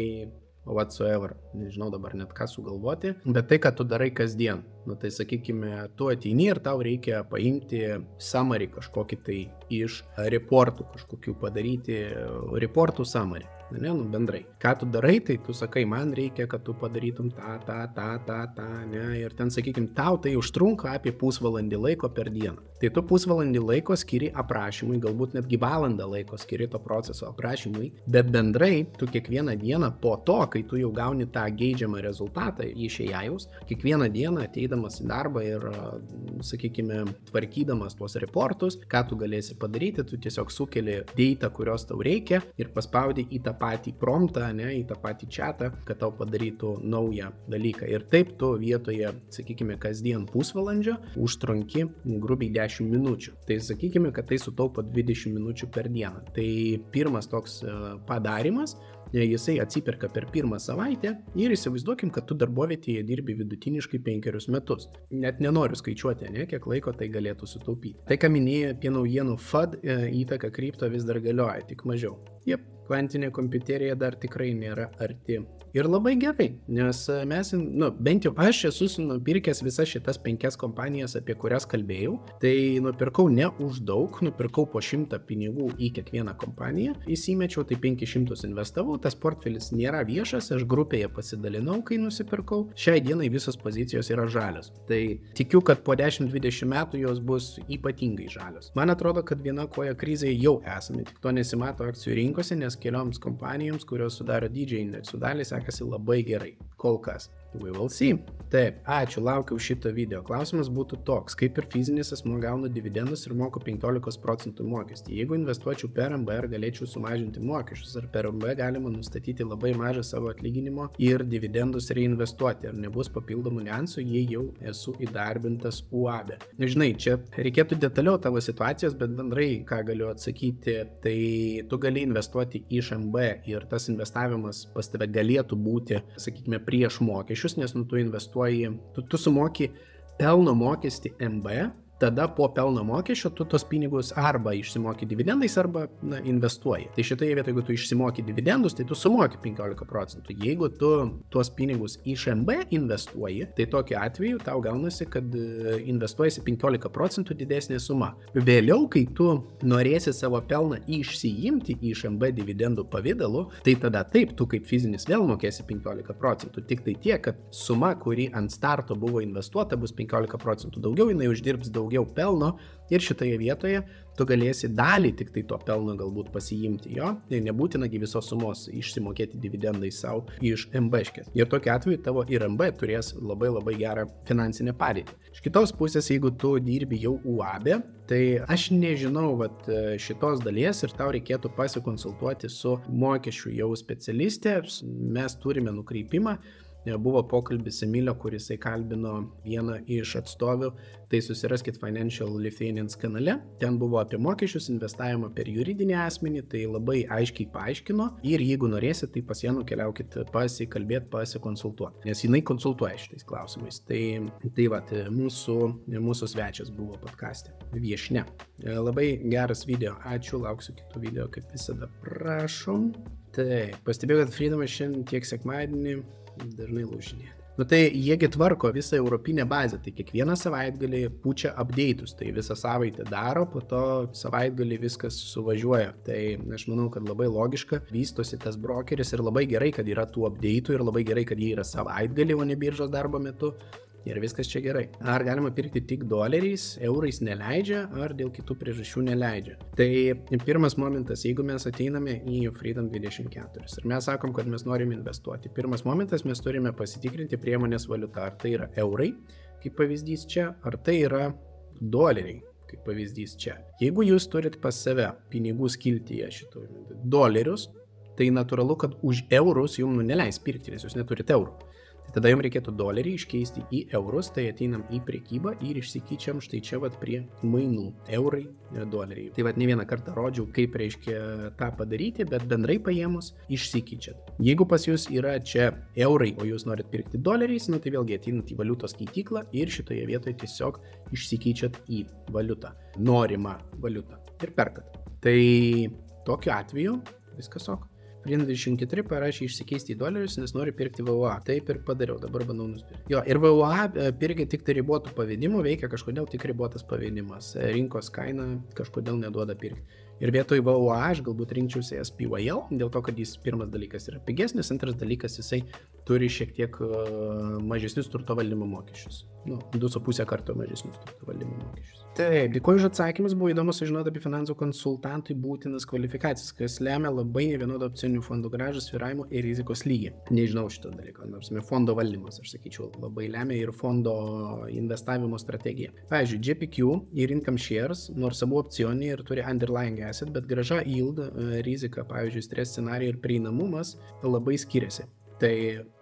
whatsoever, nežinau dabar net ką sugalvoti, bet tai, kad tu darai kasdien. Tai sakykime, tu ateini ir tau reikia paimti summary kažkokį tai iš reportų, kažkokių padaryti reportų summary. Bendrai. Ką tu darai, tai tu sakai, man reikia, kad tu padarytum ir ten, sakykim, tau tai užtrunka apie pusvalandį laiko per dieną. Tai tu pusvalandį laiko skiri aprašymui, galbūt netgi valandą laiko skiri to proceso aprašymui, bet bendrai tu kiekvieną dieną po to, kai tu jau gauni tą geidžiamą rezultatą iš AI-aus, kiekvieną dieną ateidamas į darbą ir, sakykime, tvarkydamas tuos reportus, ką tu galėsi padaryti, tu tiesiog sukeli data, kurios tau reikia ir paspaudi į tą patį promptą, į tą patį chatą, kad tau padarytų naują dalyką. Ir taip tu vietoje, sakykime, kasdien pusvalandžio užtrunki grubiai 10 minučių. Tai sakykime, kad tai sutaupo 20 minučių per dieną. Tai pirmas toks padarimas, jisai atsiperka per pirmą savaitę ir įsivaizduokim, kad tu darbovietėje dirbi vidutiniškai 5 metus. Net nenoriu skaičiuoti, kiek laiko tai galėtų sutaupyti. Tai, ką minėjau apie naujienų FUD, įtaka kripto vis dar galioja, tik mažiau. Kvantinė kompiuterija dar tikrai nėra arti. Ir labai gerai, nes mes, bent jau aš esu nupirkęs visas šitas 5 kompanijas, apie kurias kalbėjau. Tai nupirkau ne už daug, nupirkau po 100 pinigų į kiekvieną kompaniją. Įsimečiau, tai 500 investavau, tas portfelis nėra viešas, aš grupėje pasidalinau, kai nusipirkau. Šiai dienai visos pozicijos yra žalios. Tai tikiu, kad po 10-20 metų jos bus ypatingai žalios. Man atrodo, kad viena koja krizėje jau esame, tik to nesimato akcijų rinkoje. rinkose, nes kelioms kompanijoms, kurios sudaro didžiąją indeksų dalį, sekasi labai gerai. Kol kas. We will see. Taip, ačiū, laukiau šito video. Klausimas būtų toks, kaip ir fizinis asmuo gauna dividendus ir moku 15% mokestį. Jeigu investuočiau per MBR, galėčiau sumažinti mokesčius, ar per MBR galima nustatyti labai mažą savo atlyginimo ir dividendus reinvestuoti, ar nebus papildomų niuansų, jei jau esu įdarbintas UAB. Žinai, čia reikėtų detaliau tavo situacijos, bet bendrai, ką galiu atsakyti, tai tu gali investuoti iš MB ir tas investavimas pas tave galėtų būti, sakykime, prieš mokesčius, nes tu investuoji, tu sumoki pelno mokestį MB, tada po pelno mokesčio tu tos pinigus arba išsimoki dividendais, arba investuoji. Tai šitoje vietoje, jeigu tu išsimoki dividendus, tai tu sumoki 15%. Jeigu tu tuos pinigus iš MB investuoji, tai tokiu atveju tau gaunasi, kad investuojasi 15% didesnė suma. Vėliau, kai tu norėsi savo pelną išsiimti iš MB dividendų pavidalu, tai tada taip, tu kaip fizinis vėl mokėsi 15%. Tik tai tiek, kad suma, kuri ant starto buvo investuota, bus 15% daugiau, jinai uždirbs daugiau pelno ir šitoje vietoje tu galėsi dalį tik tai to pelno galbūt pasiimti jo, ir nebūtinagi visos sumos išsimokėti dividendai savo iš MB-škės. Ir tokiu atveju tavo ir MB turės labai labai gerą finansinę padėtį. Iš kitos pusės, jeigu tu dirbi jau UAB, tai aš nežinau šitos dalies ir tau reikėtų pasikonsultuoti su mokesčių jau specialistė. Mes turime nukreipimą. Buvo pokalbis Emilio, kuris kalbino vieną iš atstovių, tai susiraskit Financial Lithuanians kanale, ten buvo apie mokesčius, investavimą per juridinį asmenį, tai labai aiškiai paaiškino ir jeigu norėsit, tai pas ją nukeliaukit pasikalbėti, pasikonsultuoti, nes jinai konsultuoja šitais klausimais. Tai mūsų svečias buvo podcaste, viešnia. Labai geras video, ačiū, lauksiu kitų video, kaip visada, prašom. Tai pastebėjau, kad Freedomas šiandien tiek sekmadienį dažnai lūžinėti. Tai jiegi tvarko visą europinę bazę, tai kiekvieną savaitgalį pučia update'us, tai visą savaitę daro, po to savaitgalį viskas suvažiuoja. Tai aš manau, kad labai logiška, vystosi tas brokeris ir labai gerai, kad yra tų update'ų ir labai gerai, kad jie yra savaitgalį, o ne biržos darbo metu. Ir viskas čia gerai. Ar galima pirkti tik doleriais, eurais neleidžia, ar dėl kitų priežasčių neleidžia. Tai pirmas momentas, jeigu mes ateiname į Freedom 24 ir mes sakom, kad mes norim investuoti. Pirmas momentas, mes turime pasitikrinti priemonės valiutą, ar tai yra eurai, kaip pavyzdys čia, ar tai yra doleriai, kaip pavyzdys čia. Jeigu jūs turit pas save pinigų skiltyje šitų dolerius, tai natūralu, kad už eurus jums neleis pirkti, nes jūs neturite eurų. Tada jums reikėtų dolerį iškeisti į eurus, tai ateinam į prekybą ir išsikeičiam štai čia prie mainų. Eurai ir doleriai. Tai ne vieną kartą rodžiau, kaip reiškia tą padaryti, bet bendrai paėmus išsikeičiat. Jeigu pas jūs yra čia eurai, o jūs norit pirkti doleriais, tai vėlgi ateinat į valiutos keityklą ir šitoje vietoje tiesiog išsikeičiat į valiutą, norimą valiutą ir perkat. Tai tokiu atveju viskas ok. Freedom 24 parašė išsikeisti į dolerius, nes nori pirkti VUA. Taip ir padariau, dabar bandau nusipirkti. Jo, ir VUA pirkia tik tai ribotų pavedimų, veikia kažkodėl tik ribotas pavedimas. Rinkos kaina kažkodėl neduoda pirkti. Ir vietoj VUA aš galbūt rinkčiausi SPYL, dėl to, kad jis pirmas dalykas yra pigesnis, antras dalykas jisai turi šiek tiek mažesnius turto valdymo mokesčius. 2,5 karto mažesnius turto valdymo mokesčius. Taip, dėkoju už atsakymus, buvo įdomu sužinoti apie finansų konsultantui būtinas kvalifikacijas, kas lemia labai nevienodą opcijų fondų grąžą, svyravimo ir rizikos lygį. Nežinau šito dalyko, nors fondo valdymas, aš sakyčiau, labai lemia ir fondo investavimo strategija. Pavyzdžiui, JPQ ir Income Shares, nors abu opcionai ir turi underlying asset, bet grąža, yield, rizika, pavyzdžiui, stres scenarijai ir prieinamumas labai skiriasi. Tai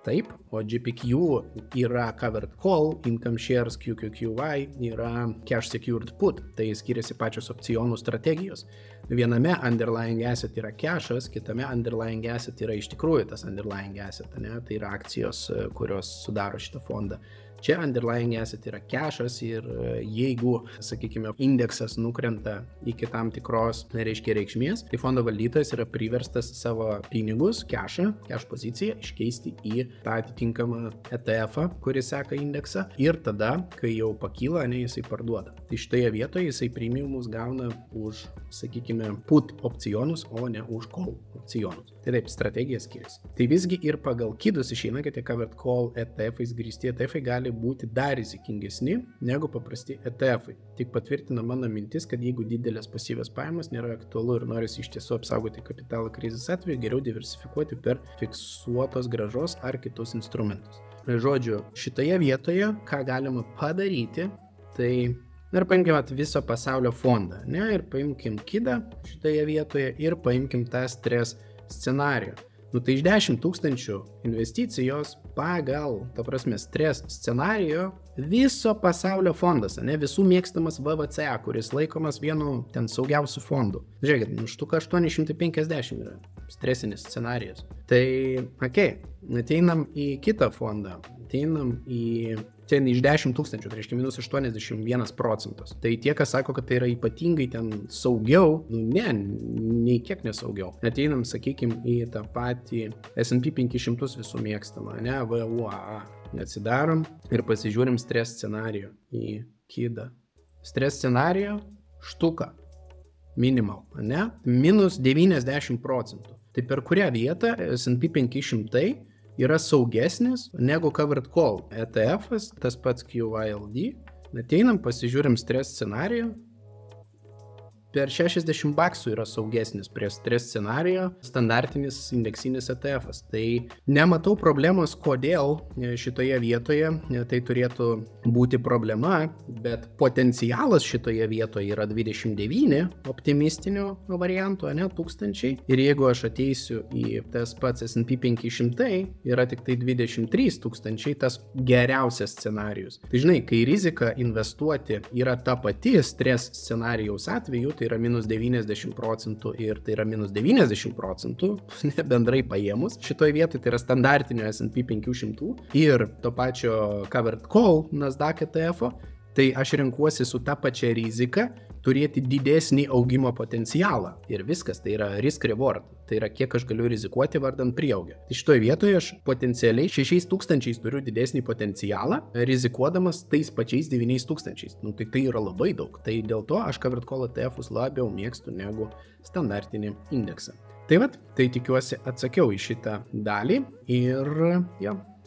taip, o JPQ yra covered call, Income Shares QQQY yra cash secured put, tai skiriasi pačios opcionų strategijos. Viename underlying asset yra cash'as, kitame underlying asset yra iš tikrųjų tas underlying asset, tai yra akcijos, kurios sudaro šitą fondą. Čia underlying asset yra cash'as ir jeigu, sakykime, indeksas nukrenta iki tam tikros reikšmės, tai fondo valdytojas yra priverstas savo pinigus, cash poziciją iškeisti į tą atitinkamą ETF-ą, kuris seka indeksą ir tada, kai jau pakyla, jisai parduoda. Tai šitoje vietoje jisai premiumus gauna už, sakykime, put opcionus, o ne už call opcionus. Tai taip, strategija skiriasi. Tai visgi ir pagal kidus išeina, kad tie covered call ETF-ais grįsti ETF-ai gali gali būti dar rizikingesni negu paprasti ETF-ai. Tik patvirtina mano mintis, kad jeigu didelės pasyvios pajamos nėra aktualu ir norisi iš tiesų apsaugoti kapitalą krizės atveju, geriau diversifikuoti per fiksuotos grąžos ar kitus instrumentus. Žodžiu, šitoje vietoje, ką galima padaryti, tai ir paimkim viso pasaulio fondą, ne, ir paimkim KIDą šitoje vietoje ir paimkim tą stres scenarijų. Tai iš 10 000 investicijos pagal, stres scenarijų viso pasaulio fondas, ne, visų mėgstamas VVCA, kuris laikomas vienu ten saugiausių fondų. Žiūrėkit, štuka 850 yra stresinis scenarijus. Tai, ateinam į kitą fondą, ateinam į ten iš 10 000, tai reiškia minus 81%. Tai tie, kas sako, kad tai yra ypatingai ten saugiau, nei kiek nesaugiau. Ateinam, sakykim, į tą patį S&P 500 visų mėgstamą, ne, VUAA. Atsidarom ir pasižiūrim stres scenarijų į KIDą. Stres scenarijų štuka. Minimal, ne? Minus 90%. Tai per kurią vietą S&P 500 yra saugesnis negu covered call ETF-as, tas pats QYLD. Ateinam, pasižiūrim stres scenarijų. Per $60 yra saugesnis prie stres scenarijo standartinis indeksinis ETF-as. Tai nematau problemos, kodėl šitoje vietoje tai turėtų būti problema, bet potencialas šitoje vietoje yra 29 optimistinio varianto, ne 1000. Ir jeigu aš ateisiu į tas pats S&P 500, yra tik tai 23 000, tas geriausias scenarijus. Tai žinai, kai rizika investuoti yra ta pati stres scenarijaus atveju, tai yra minus 90% ir tai yra minus 90%, bendrai paėmus. Šitoje vietoje tai yra standartinio S&P 500 ir to pačio covered call Nasdaq ETF-o, tai aš renkuosi su ta pačia rizika turėti didesnį augimo potencialą. Ir viskas, tai yra risk reward. Tai yra, kiek aš galiu rizikuoti vardant prieaugį. Tai šitoje vietoje aš potencialiai 6 000 turiu didesnį potencialą, rizikuodamas tais pačiais 9 000. Tai yra labai daug. Tai dėl to aš covered call ETF-us labiau mėgstu negu standartinį indeksą. Tai tikiuosi atsakiau į šitą dalį ir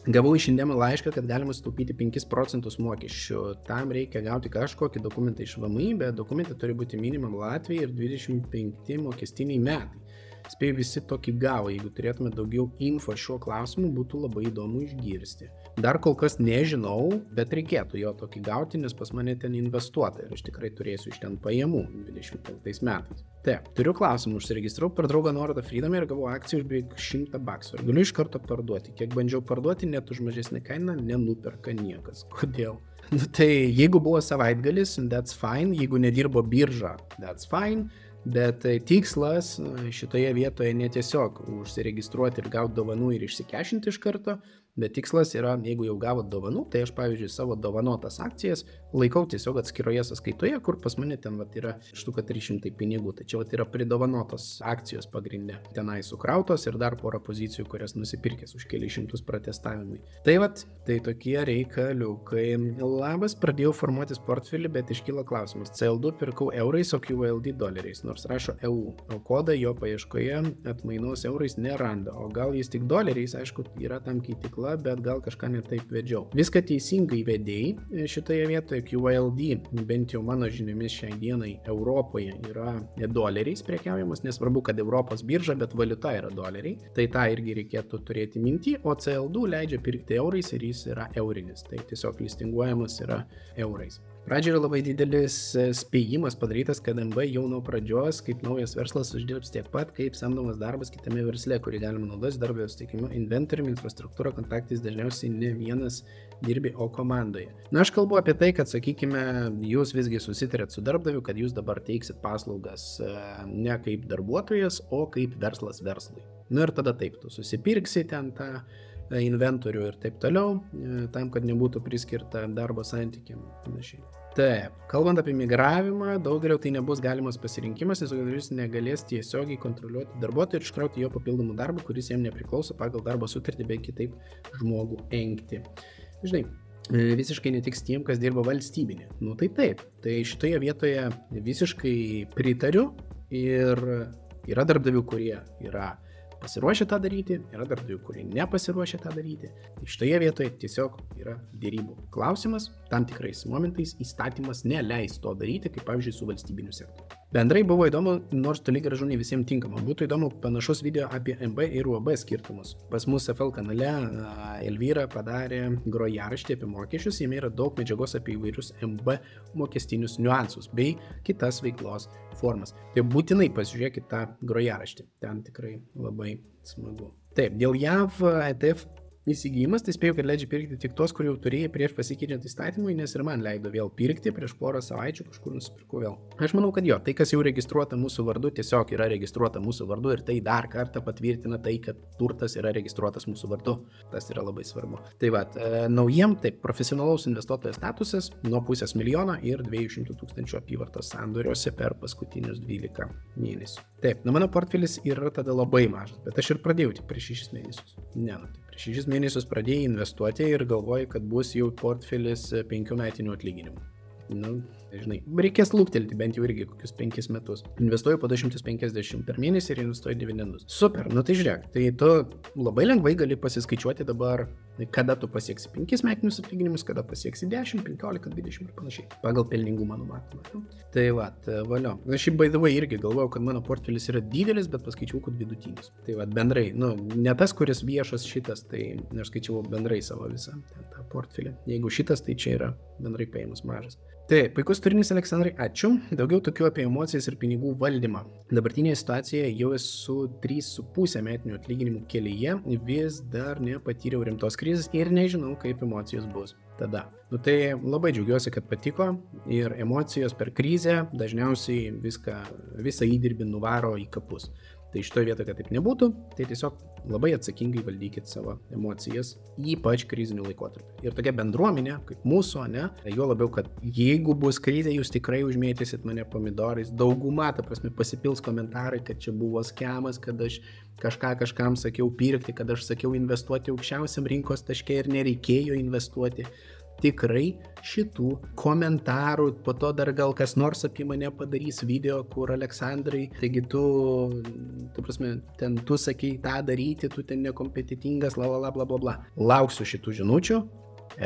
gavau iš Indemo laišką, kad galima sutaupyti 5% mokesčių. Tam reikia gauti kažkokį dokumentą iš VMI, bet dokumentai turi būti minimum Latvijai ir 25 mokestiniai metai. Spėju visi tokį gavo, jeigu turėtume daugiau info šiuo klausimu, būtų labai įdomu išgirsti. Dar kol kas nežinau, bet reikėtų jo tokį gauti, nes pas mane ten investuota ir aš tikrai turėsiu iš ten pajamų 25 metais. Taip, turiu klausimų, užsiregistravau per draugą Nordą Freedom ir gavau akcijų už beveik $100 ir galiu iš karto parduoti. Kiek bandžiau parduoti, net už mažesnę kainą nenuperka niekas. Kodėl? Tai jeigu buvo savaitgalis, that's fine, jeigu nedirbo birža, that's fine. Bet tikslas šitoje vietoje ne tiesiog užsiregistruoti ir gauti dovanų ir išsikešinti iš karto, bet tikslas yra, jeigu jau gavot dovanų, tai aš, pavyzdžiui, savo dovanotas akcijas laikau tiesiog atskiroje sąskaitoje, kur pas mane ten yra štuka 300 pinigų. Tai čia yra pridovanotos akcijos pagrinde. Tenai sukrautos ir dar porą pozicijų, kurias nusipirkęs už kelius šimtus pratestavimui. Tai tokie reikaliukai. Labas, pradėjau formuotis portfelį, bet iškyla klausimas. CL2 pirkau eurais, o QLD doleriais, nors rašo EU, o kodą jo paieškoje atmainos eurais neranda. O gal jis tik doleriais, aišku, yra tam keitikla, bet gal kažką netaip vedžiau. Viską teisingai vedėjai šitoje vietoje. QYLD, bent jau mano žiniomis šiai dienai Europoje yra doleriais prekiaujamas, nesvarbu, kad Europos birža, bet valiuta yra doleriai. Tai tą irgi reikėtų turėti minty, o CL2 leidžia pirkti eurais ir jis yra eurinis. Tai tiesiog listinguojamas yra eurais. Pradžioje labai didelis spėjimas padarytas, kad MB jau nuo pradžios, kaip naujas verslas, uždirbs tiek pat, kaip samdomas darbas kitame versle, kurį galima naudotis darbėjo suteikimu inventoriumi, infrastruktūra, kontaktais, dažniausiai ne vienas dirbi, o komandoje. Aš kalbu apie tai, kad, sakykime, jūs visgi susitarėt su darbdaviu, kad jūs dabar teiksit paslaugas ne kaip darbuotojas, o kaip verslas verslui. Ir tada taip, tu susipirksi ten tą inventorių ir taip toliau, tam, kad nebūtų priskirta darbo santykiam panašiai. Taip, kalbant apie migravimą, daugelio tai nebus galimas pasirinkimas, nes jūs negalės tiesiogiai kontroliuoti darbuotojų ir iškrauti jo papildomų darbų, kuris jam nepriklauso pagal darbo sutartį, bei kitaip žmogų engti. Žinai, visiškai netiks tiem, kas dirba valstybinė. Tai taip, tai šitoje vietoje visiškai pritariu ir yra darbdavių, kurie yra pasiruošę tą daryti, yra darbdavių, kurie nepasiruošę tą daryti. Tai šitoje vietoje tiesiog yra dėrybų klausimas, tam tikrais momentais įstatymas neleis to daryti, kaip pavyzdžiui su valstybiniu sektoriu. Bendrai buvo įdomu, nors toli gražu ne visiems tinkama. Būtų įdomu panašus video apie MB ir UAB skirtumus. Pas mus FL kanale Elvyra padarė grojaraštį apie mokesčius, jame yra daug medžiagos apie įvairius MB mokestinius niuansus bei kitas veiklos formas. Tai būtinai pasižiūrėkit tą grojaraštį, ten tikrai labai smagu. Taip, dėl JAV ETF įsigijimas, tai spėjau, kad leidžia pirkti tik tos, kur jau turėjai prieš pasikeičiant įstatymui, nes ir man leido vėl pirkti, prieš porą savaičių kažkur nusipirkau vėl. Aš manau, kad jo, tai kas jau registruota mūsų vardu, tiesiog yra registruota mūsų vardu ir tai dar kartą patvirtina tai, kad turtas yra registruotas mūsų vardu. Tas yra labai svarbu. Tai va, naujiem, taip, profesionalaus investuotojo statusas nuo $500 000 ir 200 000 apyvartos sandoriuose per paskutinius 12 mėnesių. Taip, mano portfelis yra tada labai mažas, bet aš ir pradėjau tik prieš 6 mėnesius. Ne, prieš 6 mėnesius pradėjai investuoti ir galvoji, kad bus jau portfelis 5 metinių atlyginimų. Žinai, reikės lūktelti bent jau irgi kokius 5 metus. Investuoju po 250 per mėnesį ir investuoju dividendus. Super, tai žiūrėk, tai tu labai lengvai gali pasiskaičiuoti dabar, kada tu pasieksi 5 metinius atlyginimus, kada pasieksi 10, 15, 20 ir panašiai. Pagal pelningumą numatoma. Tai va, valio. Aš by the way irgi galvojau, kad mano portfelis yra didelis, bet paskaičiau, kad vidutinis. Tai va, bendrai, ne tas, kuris viešas šitas, tai aš skaičiau bendrai savo visą tą portfelį. Jeigu šitas, tai čia yra bendrai paėmus mažas. Tai puikus turinys, Aleksandrai, ačiū. Daugiau tokių apie emocijas ir pinigų valdymą. Dabartinėje situacijoje jau esu 3,5 metinių atlyginimų kelyje, vis dar nepatyriau rimtos krizės ir nežinau, kaip emocijos bus tada. Tai labai džiaugiuosi, kad patiko ir emocijos per krizę dažniausiai visą įdirbį nuvaro į kapus. Tai šitoje vietoje, kad taip nebūtų, tai tiesiog labai atsakingai valdykit savo emocijas, ypač krizinių laikotarpių. Ir tokia bendruomenė, kaip mūsų, jo labiau, kad jeigu bus krizė, jūs tikrai užmėtysit mane pomidorais. Dauguma, ta prasme, pasipils komentarai, kad čia buvo skemas, kad aš kažkam sakiau pirkti, kad aš sakiau investuoti aukščiausiam rinkos taške ir nereikėjo investuoti. Tikrai šitų komentarų, po to dar gal kas nors apie mane padarys video, kur Aleksandrai, taigi tu prasme, ten tu sakei tą daryti, tu ten nekompetitingas, bla bla bla. Lauksiu šitų žinučių,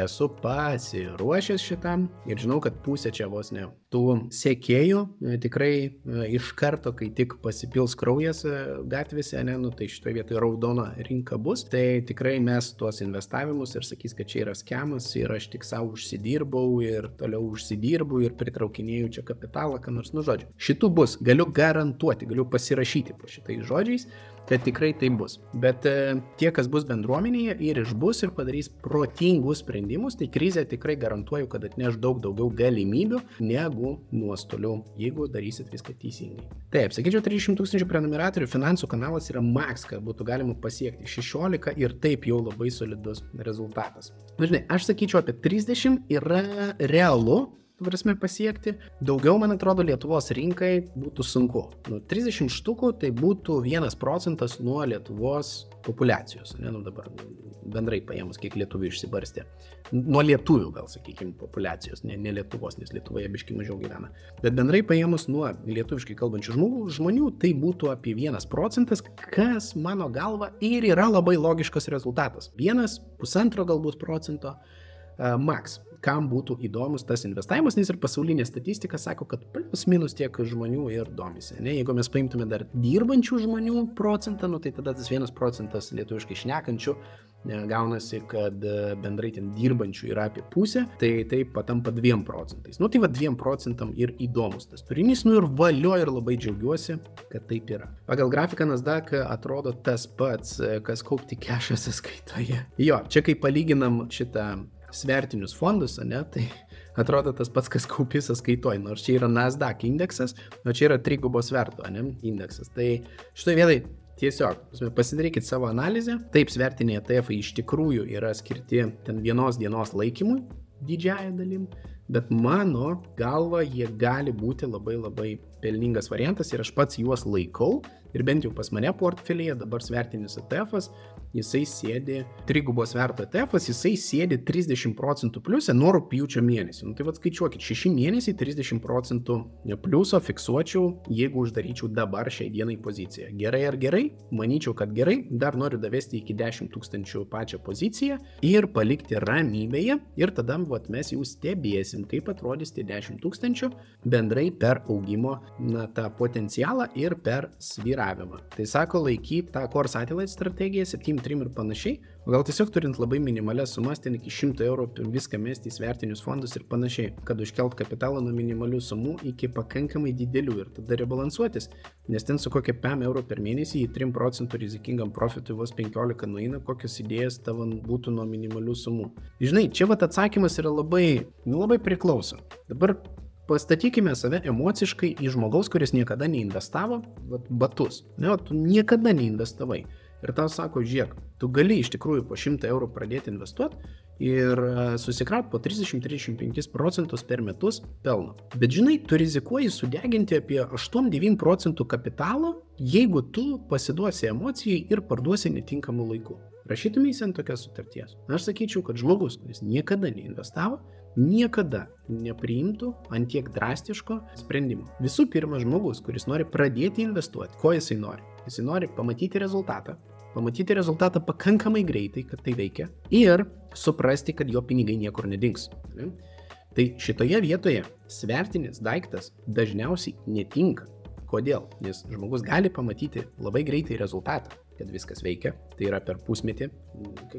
esu pasiruošęs šitam ir žinau, kad pusė čia vos ne tų sekėjų tikrai iš karto, kai tik pasipils kraujas gatvėse, tai šitoje vietoje raudona rinka bus, tai tikrai mes tuos investavimus ir sakys, kad čia yra skemas ir aš tik savo užsidirbau ir toliau užsidirbu ir pritraukinėjau čia kapitalą, ką nors, žodžiu. Šitų bus, galiu garantuoti, galiu pasirašyti po šitais žodžiais, kad tikrai tai bus. Bet tie, kas bus bendruomenėje ir išbus ir padarys protingus sprendimus, tai krizė tikrai garantuoju, kad atneš daug daugiau galimybių negu nuostolių, jeigu darysit viską teisingai. Taip, sakyčiau, 300 000 prenumeratorių finansų kanalas yra maks, kad būtų galima pasiekti 16 ir taip jau labai solidus rezultatas. Žinai, aš sakyčiau, apie 30 yra realu, prasme pasiekti. Daugiau, man atrodo, Lietuvos rinkai būtų sunku. 30 štukų tai būtų 1% nuo Lietuvos populiacijos. Dabar bendrai paėmus, kiek lietuvių išsibarstė. Nuo lietuvių, gal sakykime, populiacijos, ne Lietuvos, nes Lietuvoje biškai mažiau gyvena. Bet bendrai paėmus nuo lietuviškai kalbančių žmonių, tai būtų apie 1%, kas mano galva ir yra labai logiškas rezultatas. 1,5 galbūt procento maks. Kam būtų įdomus tas investavimas, nes ir pasaulinė statistika sako, kad plus minus tiek žmonių ir domisi. Jeigu mes paimtume dar dirbančių žmonių procentą, tai tada tas 1% lietuviškai šnekančių gaunasi, kad bendrai ten dirbančių yra apie pusę, tai taip patampa 2%. Tai va 2% ir įdomus tas turinys, ir valio ir labai džiaugiuosi, kad taip yra. Pagal grafiką Nasdaq atrodo tas pats, kas kaupti kešą sąskaitoje. Jo, čia kai palyginam šitą svertinius fondus, tai atrodo tas pats, kas kaupi sąskaitoj, nors čia yra Nasdaq indeksas, o čia yra trigubos sverto indeksas. Tai šitoje vietoje tiesiog pasidarykit savo analizę. Taip, svertiniai ETF iš tikrųjų yra skirti ten vienos dienos laikymui, didžiąją dalim, bet mano galva jie gali būti labai pelningas variantas ir aš pats juos laikau, Ir bent jau pas mane portfelyje dabar svertinis ETF-as, jisai sėdi, trigubo sverto ETF-as, jisai sėdi 30% pliusę nuo rugpjūčio mėnesį. Nu, tai vad skaičiuokit, 6 mėnesiai 30% pliuso fiksuočiau, jeigu uždaryčiau dabar šiai dienai poziciją. Gerai ar gerai? Manyčiau, kad gerai. Dar noriu davesti iki 10 000 pačią poziciją ir palikti ramybėje. Ir tada vat, mes jau stebėsim, kaip atrodys tie 10 000 bendrai per augimo tą potencialą ir per svyravimą. Tai sako laikyti tą core satellite strategiją 7-3 ir panašiai, o gal tiesiog turint labai minimalias sumas, ten iki 100 eurų viską mesti į svertinius fondus ir panašiai, kad užkelt kapitalą nuo minimalių sumų iki pakankamai didelių ir tada rebalansuotis, nes ten su kokia 5 eurų per mėnesį į 3% rizikingam profitui vos 15 nueina, kokios idėjas tavo būtų nuo minimalių sumų. Žinai, čia vat atsakymas yra labai priklauso. Dabar pastatykime save emociškai į žmogaus, kuris niekada neinvestavo, batus. Ne, tu niekada neinvestavai. Ir tau sako, žiūrėk, tu gali iš tikrųjų po 100 eurų pradėti investuoti ir susikraut po 30-35% per metus pelno. Bet žinai, tu rizikuoji sudeginti apie 8-9% kapitalo, jeigu tu pasiduosi emocijai ir parduosi netinkamų laikų. Rašytumėsi ant tokios sutarties. Aš sakyčiau, kad žmogus, kuris niekada neinvestavo, niekada nepriimtų ant tiek drastiško sprendimo. Visų pirma, žmogus, kuris nori pradėti investuoti, ko jisai nori? Jisai nori pamatyti rezultatą pakankamai greitai, kad tai veikia ir suprasti, kad jo pinigai niekur nedings. Tai šitoje vietoje svertinis daiktas dažniausiai netinka. Kodėl? Nes žmogus gali pamatyti labai greitai rezultatą, kad viskas veikia, tai yra per pusmetį,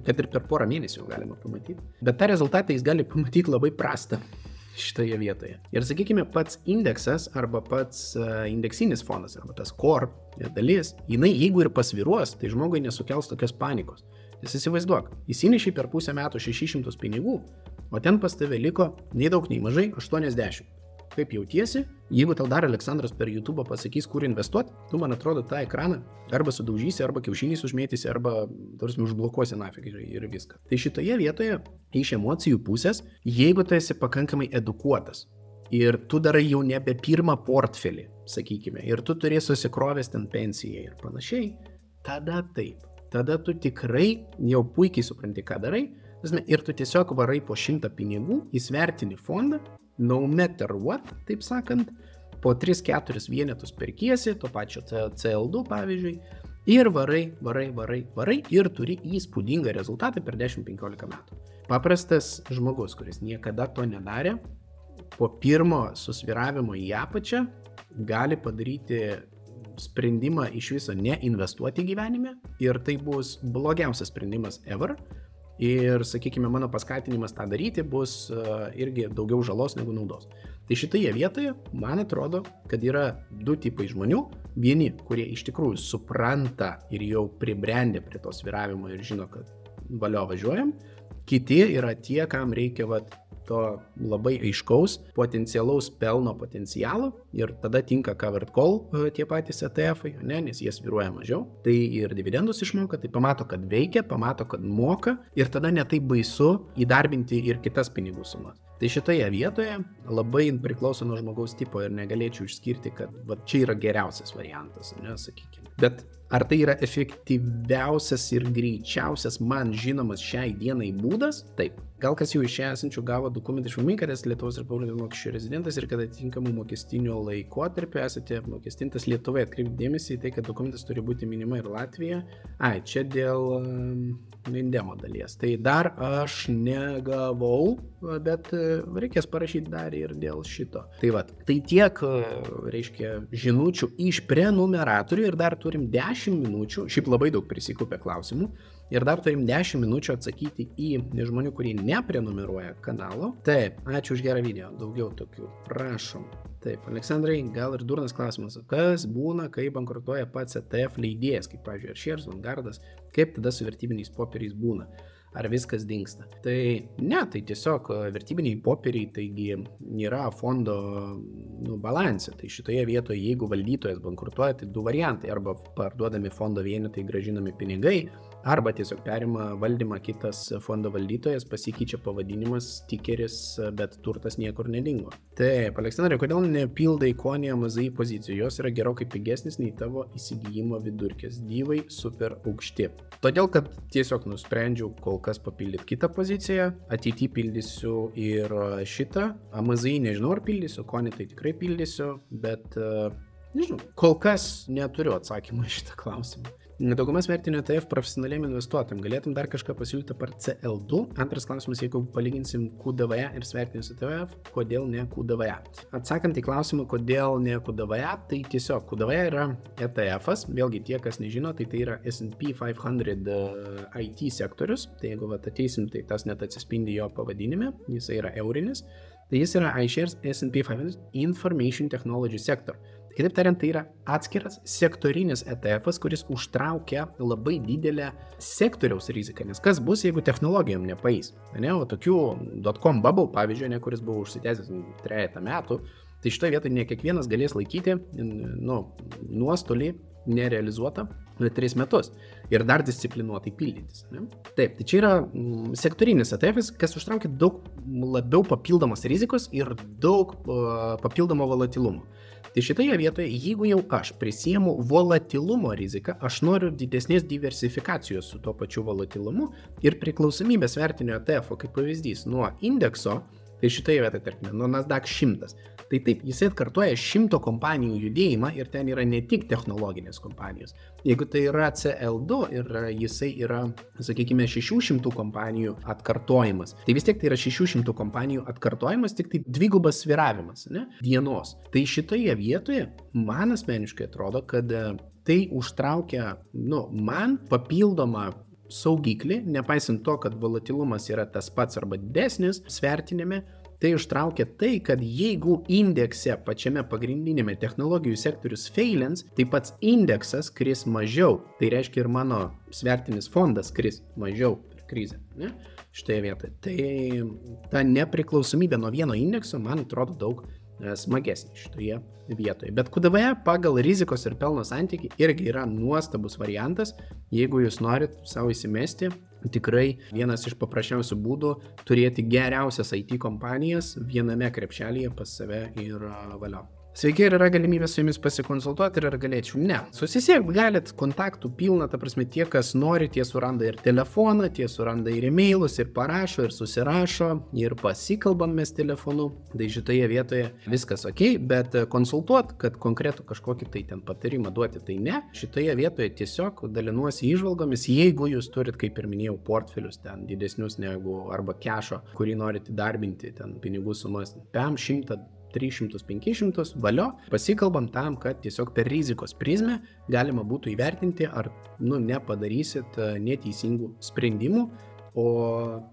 kad ir per porą mėnesių galima pamatyti. Bet tą rezultatą jis gali pamatyti labai prastą šitoje vietoje. Ir sakykime, pats indeksas arba pats indeksinis fondas arba tas core dalis, jinai jeigu ir pasviruos, tai žmogui nesukels tokios panikos. Nes įsivaizduok, įsinešiai per pusę metų 600 pinigų, o ten pas tave liko nei daug nei mažai 80. Kaip jautiesi, jeigu tau dar Aleksandras per YouTube pasakys, kur investuoti, tu, man atrodo, tą ekraną arba sudaužysi, arba kiaušiniais užmėtysi, arba užblokuosi nafig ir viską. Tai šitoje vietoje, iš emocijų pusės, jeigu tu esi pakankamai edukuotas ir tu darai jau nebe pirmą portfelį, sakykime, ir tu turėsi susikrovęs ten pensijai ir panašiai, tada taip. Tada tu tikrai jau puikiai supranti, ką darai, ir tu tiesiog varai po 100 pinigų į svertinį fondą, no matter what, taip sakant, po 3-4 vienetus perkiesi, to pačio CL2 pavyzdžiui, ir varai ir turi įspūdingą rezultatą per 10-15 metų. Paprastas žmogus, kuris niekada to nedarė, po pirmo susviravimo į apačią gali padaryti sprendimą iš viso neinvestuoti gyvenime ir tai bus blogiausias sprendimas ever. Ir, sakykime, mano paskatinimas tą daryti bus irgi daugiau žalos negu naudos. Tai šitoje vietoje, man atrodo, kad yra du tipai žmonių. Vieni, kurie iš tikrųjų supranta ir jau pribrendę prie to svyravimo ir žino, kad valio važiuojam. Kiti yra tie, kam reikia to labai aiškaus potencialaus pelno potencialo ir tada tinka covered call tie patys ETF-ai, nes jie svyruoja mažiau. Tai ir dividendus išmoka, tai pamato, kad veikia, pamato, kad moka ir tada netai baisu įdarbinti ir kitas pinigų sumas. Tai šitoje vietoje labai priklauso nuo žmogaus tipo ir negalėčiau išskirti, kad čia yra geriausias variantas, sakykime. Bet ar tai yra efektyviausias ir greičiausias man žinomas šiai dienai būdas? Taip. Gal kas jau iš čia esančių gavo dokumentą iš mumi, kad esi Lietuvos Respublikos mokesčių rezidentas ir kad atitinkamų mokestinio laikotarpio esate apmokestintas Lietuvoje. Atkreipkite dėmesį į tai, kad dokumentas turi būti minima ir Latvija. Čia dėl indemo dalies. Tai dar aš negavau, bet reikės parašyti dar ir dėl šito. Tai tiek, reiškia, žinučių iš prenumeratorių ir dar turim 10 minučių, šiaip labai daug prisikaupė klausimų, ir dar turim 10 minučių atsakyti į žmonių, kurie neprenumeruoja kanalo. Taip, ačiū už gerą video, daugiau tokių, prašom. Taip, Aleksandrai, gal ir durnas klausimas, kas būna, kai bankrutuoja pats ETF leidėjas, kaip pavyzdžiui, Shares, Vanguardas, kaip tada su vertybiniais popieriais būna? ar viskas dingsta. Tai ne, tai tiesiog vertybiniai popieriai, taigi nėra fondo balanse. Tai šitoje vietoje, jeigu valdytojas bankrutuoja, tai du variantai. Arba parduodami fondo vienetai, grąžinami pinigai, arba tiesiog perima valdymą kitas fondo valdytojas, pasikeičia pavadinimas, tikeris, bet turtas niekur nedingo. Taip, Aleksandrai, kodėl nepildai Konija MZI pozicijų? Jos yra gerokai pigesnis nei tavo įsigijimo vidurkis. Dyvai super aukšti. Todėl, kad tiesiog nusprendžiau kol kas papildyti kitą poziciją, ateityje pildysiu ir šitą. MZI nežinau, ar pildysiu, Konį tai tikrai pildysiu, bet nežinau, kol kas neturiu atsakymą į šitą klausimą. Dauguma svertinių ETF profesionaliam investuotojam. Galėtum dar kažką pasiūlyti par CL2? Antras klausimas, jeigu palyginsim QDVA ir svertinius ETF, kodėl ne QDVA? Atsakant į klausimą, kodėl ne QDVA, tai tiesiog QDVA yra ETF'as, vėlgi tie, kas nežino, tai yra S&P 500 IT sektorius, tai jeigu ateisim, tai tas net atsispindi jo pavadinime, jis yra eurinis, tai jis yra iShares S&P 500 Information Technology Sector. Kitaip tariant, tai yra atskiras sektorinis ETF'as, kuris užtraukia labai didelę sektoriaus riziką, nes kas bus, jeigu technologijom nepaeis. Ne, o tokių .com bubble, pavyzdžiui, kuris buvo užsitęsęs 3 metų, tai šitoje vietoje ne kiekvienas galės laikyti nuostolį nerealizuotą 3 metus ir dar disciplinuotai pildytis. Ne? Taip, tai čia yra sektorinis ETF'as, kas užtraukia daug labiau papildomos rizikos ir daug papildomo volatilumo. Tai šitoje vietoje, jeigu jau aš prisiemu volatilumo riziką, aš noriu didesnės diversifikacijos su tuo pačiu volatilumu ir priklausomybės vertinio ETF, kaip pavyzdys, nuo indekso, tai šitoje vietoje, tarkime, nuo Nasdaq 100. Tai taip, jisai atkartoja 100 kompanijų judėjimą ir ten yra ne tik technologinės kompanijos. Jeigu tai yra CL2 ir jisai yra, sakykime, 600 kompanijų atkartojimas, tai vis tiek tai yra 600 kompanijų atkartojimas, tik tai dvigubas sviravimas, ne? Dienos. Tai šitoje vietoje man asmeniškai atrodo, kad tai užtraukia, man papildomą saugiklį, nepaisant to, kad volatilumas yra tas pats arba didesnis svertinime, tai užtraukia tai, kad jeigu indekse pačiame pagrindinėme technologijų sektorius failins, tai pats indeksas kris mažiau, tai reiškia ir mano svertinis fondas kris mažiau per krizę, ne? Šitoje vietoje. Tai ta nepriklausomybė nuo vieno indekso, man atrodo, daug smagesnė šitoje vietoje. Bet QDVA pagal rizikos ir pelno santykį irgi yra nuostabus variantas, jeigu jūs norit savo įsimesti, tikrai vienas iš paprasčiausių būdų turėti geriausias IT kompanijas viename krepšelyje pas save ir valio. Sveiki, ir yra galimybė su jumis pasikonsultuoti ir ar galėčiau? Ne. Susisiekt galit, kontaktų pilna, ta prasme, tie, kas nori, tie suranda ir telefoną, tie suranda ir e-mailus, ir parašo, ir susirašo, ir pasikalbam mes telefonu. Tai šitoje vietoje viskas ok, bet konsultuot, kad konkretų kažkokį tai ten patarimą duoti, tai ne. Šitoje vietoje tiesiog dalinuosi įžvalgomis, jeigu jūs turit, kaip ir minėjau, portfelius ten didesnius negu arba kešo, kurį norite darbinti, ten pinigų sumas, 100, 300, 500, valio, pasikalbam tam, kad tiesiog per rizikos prizmę galima būtų įvertinti, ar nepadarysit neteisingų sprendimų, o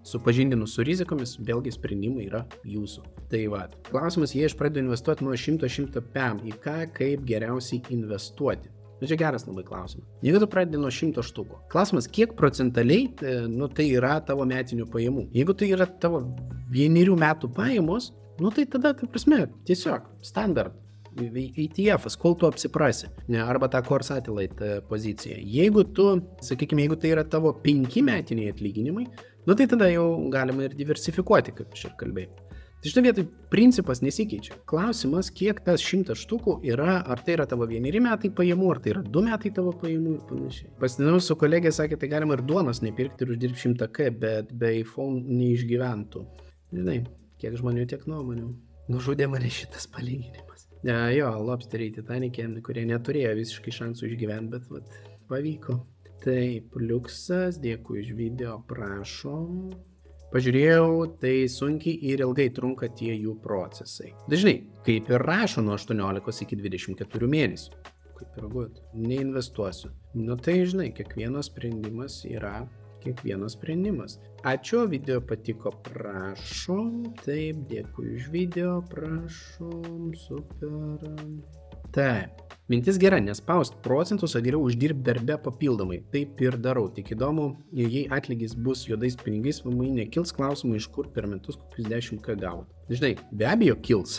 supažindinus su rizikomis, vėlgi sprendimai yra jūsų. Tai va, klausimas, jei aš pradedu investuoti nuo 100 PM, į ką, kaip geriausiai investuoti? Čia geras labai klausimas. Jeigu tu pradedi nuo 100 štukų, klausimas, kiek procentaliai tai yra tavo metinių pajamų. Jeigu tai yra tavo 1 metų pajamos, tai tada, ta prasme, tiesiog standard ETF'as, kol tu apsiprasi, arba tą core satellite poziciją. Jeigu tu, sakykime, jeigu tai yra tavo 5 metiniai atlyginimai, tai tada jau galima ir diversifikuoti, kaip aš ir kalbėjau. Tai šitą vietą principas nesikeičia. Klausimas, kiek tas 100 štukų yra, ar tai yra tavo 1 metai pajamų, ar tai yra 2 metai tavo pajamų ir panašiai. Pasidinau su kolegė, sakė, tai galima ir duonos nepirkti ir uždirbti 100K, bet be iPhone neišgyventų. Žinai, kiek žmonių, tiek nuomonių. Nužudė mane šitas palyginimas. Jo, lobsteriai Titanic'e, kurie neturėjo visiškai šansų išgyventi, bet pavyko. Taip, liuksas, dėkui už video, prašom. Pažiūrėjau, tai sunkiai ir ilgai trunka tie jų procesai. Dažnai, kaip ir rašo nuo 18 iki 24 mėnesių. Kaip ir gut, neinvestuosiu. Tai žinai, kiekvienas sprendimas yra kiekvienas sprendimas. Ačiū, video patiko, prašom. Taip, dėkui už video, prašom, super. Taip, Mintis gera, nespaust procentus, o geriau uždirbti darbe papildomai. Taip ir darau. Tik įdomu, jei atlygis bus juodais pinigais, VMI nekils klausimų, iš kur per metus kokius 10K gavot. Žinai, be abejo kils.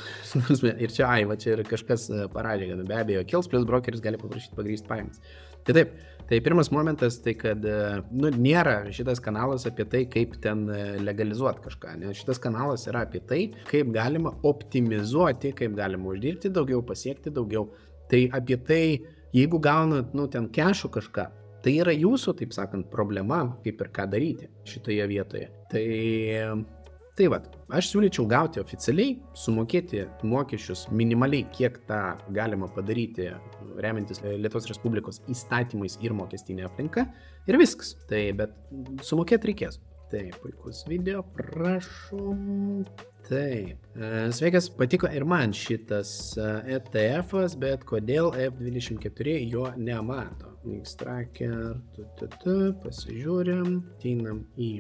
Ir čia, čia ir kažkas parašė, kad be abejo kils, plus brokeris gali paprašyti pagrįsti pajamas. Tai taip, tai pirmas momentas, tai kad nėra šitas kanalas apie tai, kaip ten legalizuoti kažką, nes šitas kanalas yra apie tai, kaip galima optimizuoti, kaip galima uždirbti daugiau, pasiekti daugiau. Tai apie tai, jeigu gaunat, ten kešų kažką, tai yra jūsų, taip sakant, problema, kaip ir ką daryti šitoje vietoje. Tai vat, aš siūlyčiau gauti oficialiai, sumokėti mokesčius minimaliai, kiek tą galima padaryti, remiantis Lietuvos Respublikos įstatymais ir mokestinė aplinka, ir viskas. Tai, bet sumokėti reikės. Tai puikus video, prašom. Taip. Sveikas, patiko ir man šitas ETF-as, bet kodėl F24 jo nemato? X-Tracker, pasižiūrim, ateinam į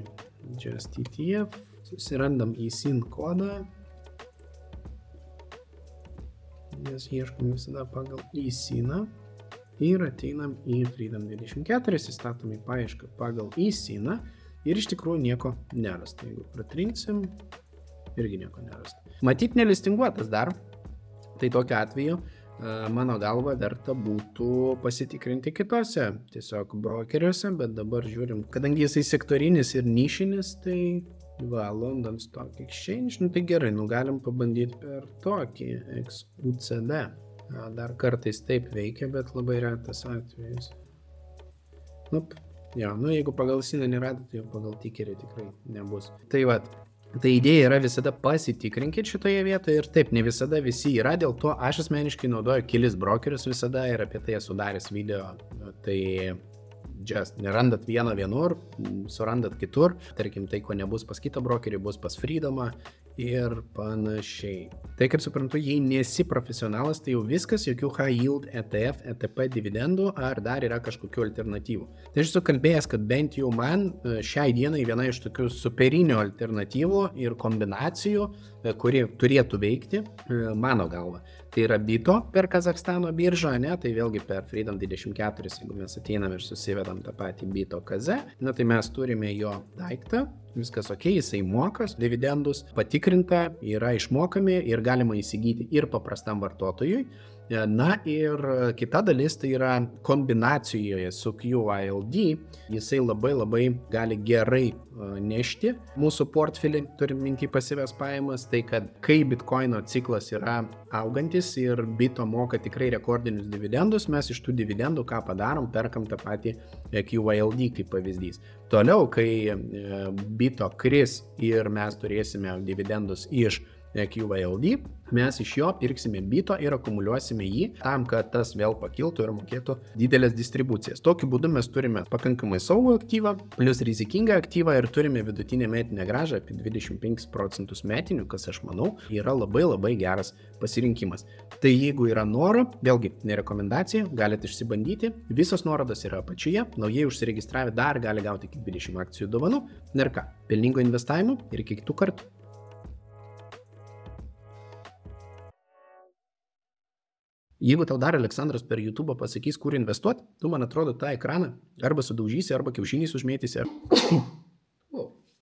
Just ETF. Susirandam į SIN kodą, nes ieškom visada pagal eSIN-ą ir ateinam į Freedom24, įstatom į paiešką pagal eSIN-ą ir iš tikrųjų nieko nerasta. Jeigu pratrinsim, irgi nieko nerasta. Matyt, nelistinguotas dar, tai tokiu atveju mano galva verta būtų pasitikrinti kitose tiesiog brokeriuose, bet dabar žiūrim, kadangi jisai sektorinis ir nišinis, tai London Stock Exchange, tai gerai, galim pabandyti per tokį XUCD. Dar kartais taip veikia, bet labai retas atvejis. Jeigu pagal SIN neradot, tai jau pagal tikerį tikrai nebus. Tai tai idėja yra visada pasitikrinkit šitoje vietoje ir taip, ne visada visi yra, dėl to aš asmeniškai naudoju kelis brokerius visada ir apie tai esu daręs video. Tai just nerandat vieną vienur, surandat kitur, tarkim tai, ko nebus pas kitą brokerį, bus pas Freedomą ir panašiai. Tai kaip suprantu, jei nesi profesionalas, tai jau viskas, jokių high yield, ETF, ETP dividendų ar dar yra kažkokių alternatyvų. Tai aš esu kalbėjęs, kad bent jau man šiai dienai viena iš tokių superinių alternatyvų ir kombinacijų, kuri turėtų veikti, mano galva. Tai yra Bito per Kazakstano biržą, tai vėlgi per Freedom24, jeigu mes ateinam ir susivedam tą patį Bito KZ, tai mes turime jo daiktą, viskas ok, jisai mokas, dividendus patikrinta, yra išmokami ir galima įsigyti ir paprastam vartotojui. Na ir kita dalis tai yra kombinacijoje su QYLD, jisai labai gali gerai nešti mūsų portfelį, turim minty pasyvias pajamas, tai kad kai Bitcoino ciklas yra augantis ir Bito moka tikrai rekordinius dividendus, mes iš tų dividendų ką padarom, perkam tą patį QYLD kaip pavyzdys. Toliau, kai Bito kris ir mes turėsime dividendus iš QYLD, mes iš jo pirksime Bito ir akumuliuosime jį tam, kad tas vėl pakiltų ir mokėtų didelės distribucijas. Tokiu būdu mes turime pakankamai saugų aktyvą, plus rizikingą aktyvą ir turime vidutinę metinę grąžą apie 25% metinių, kas aš manau yra labai geras pasirinkimas. Tai jeigu yra noro, vėlgi nerekomendacija, galite išsibandyti, visos nuorodos yra apačioje, naujai užsiregistravę dar gali gauti iki 20 akcijų dovanų. Ir ką, pelningo investavimo ir iki kitų kartų. Jeigu tau dar Aleksandras per YouTube pasakys, kur investuoti, tu, man atrodo, tą ekraną arba sudaužysi, arba kiaušiniais užmėtysi.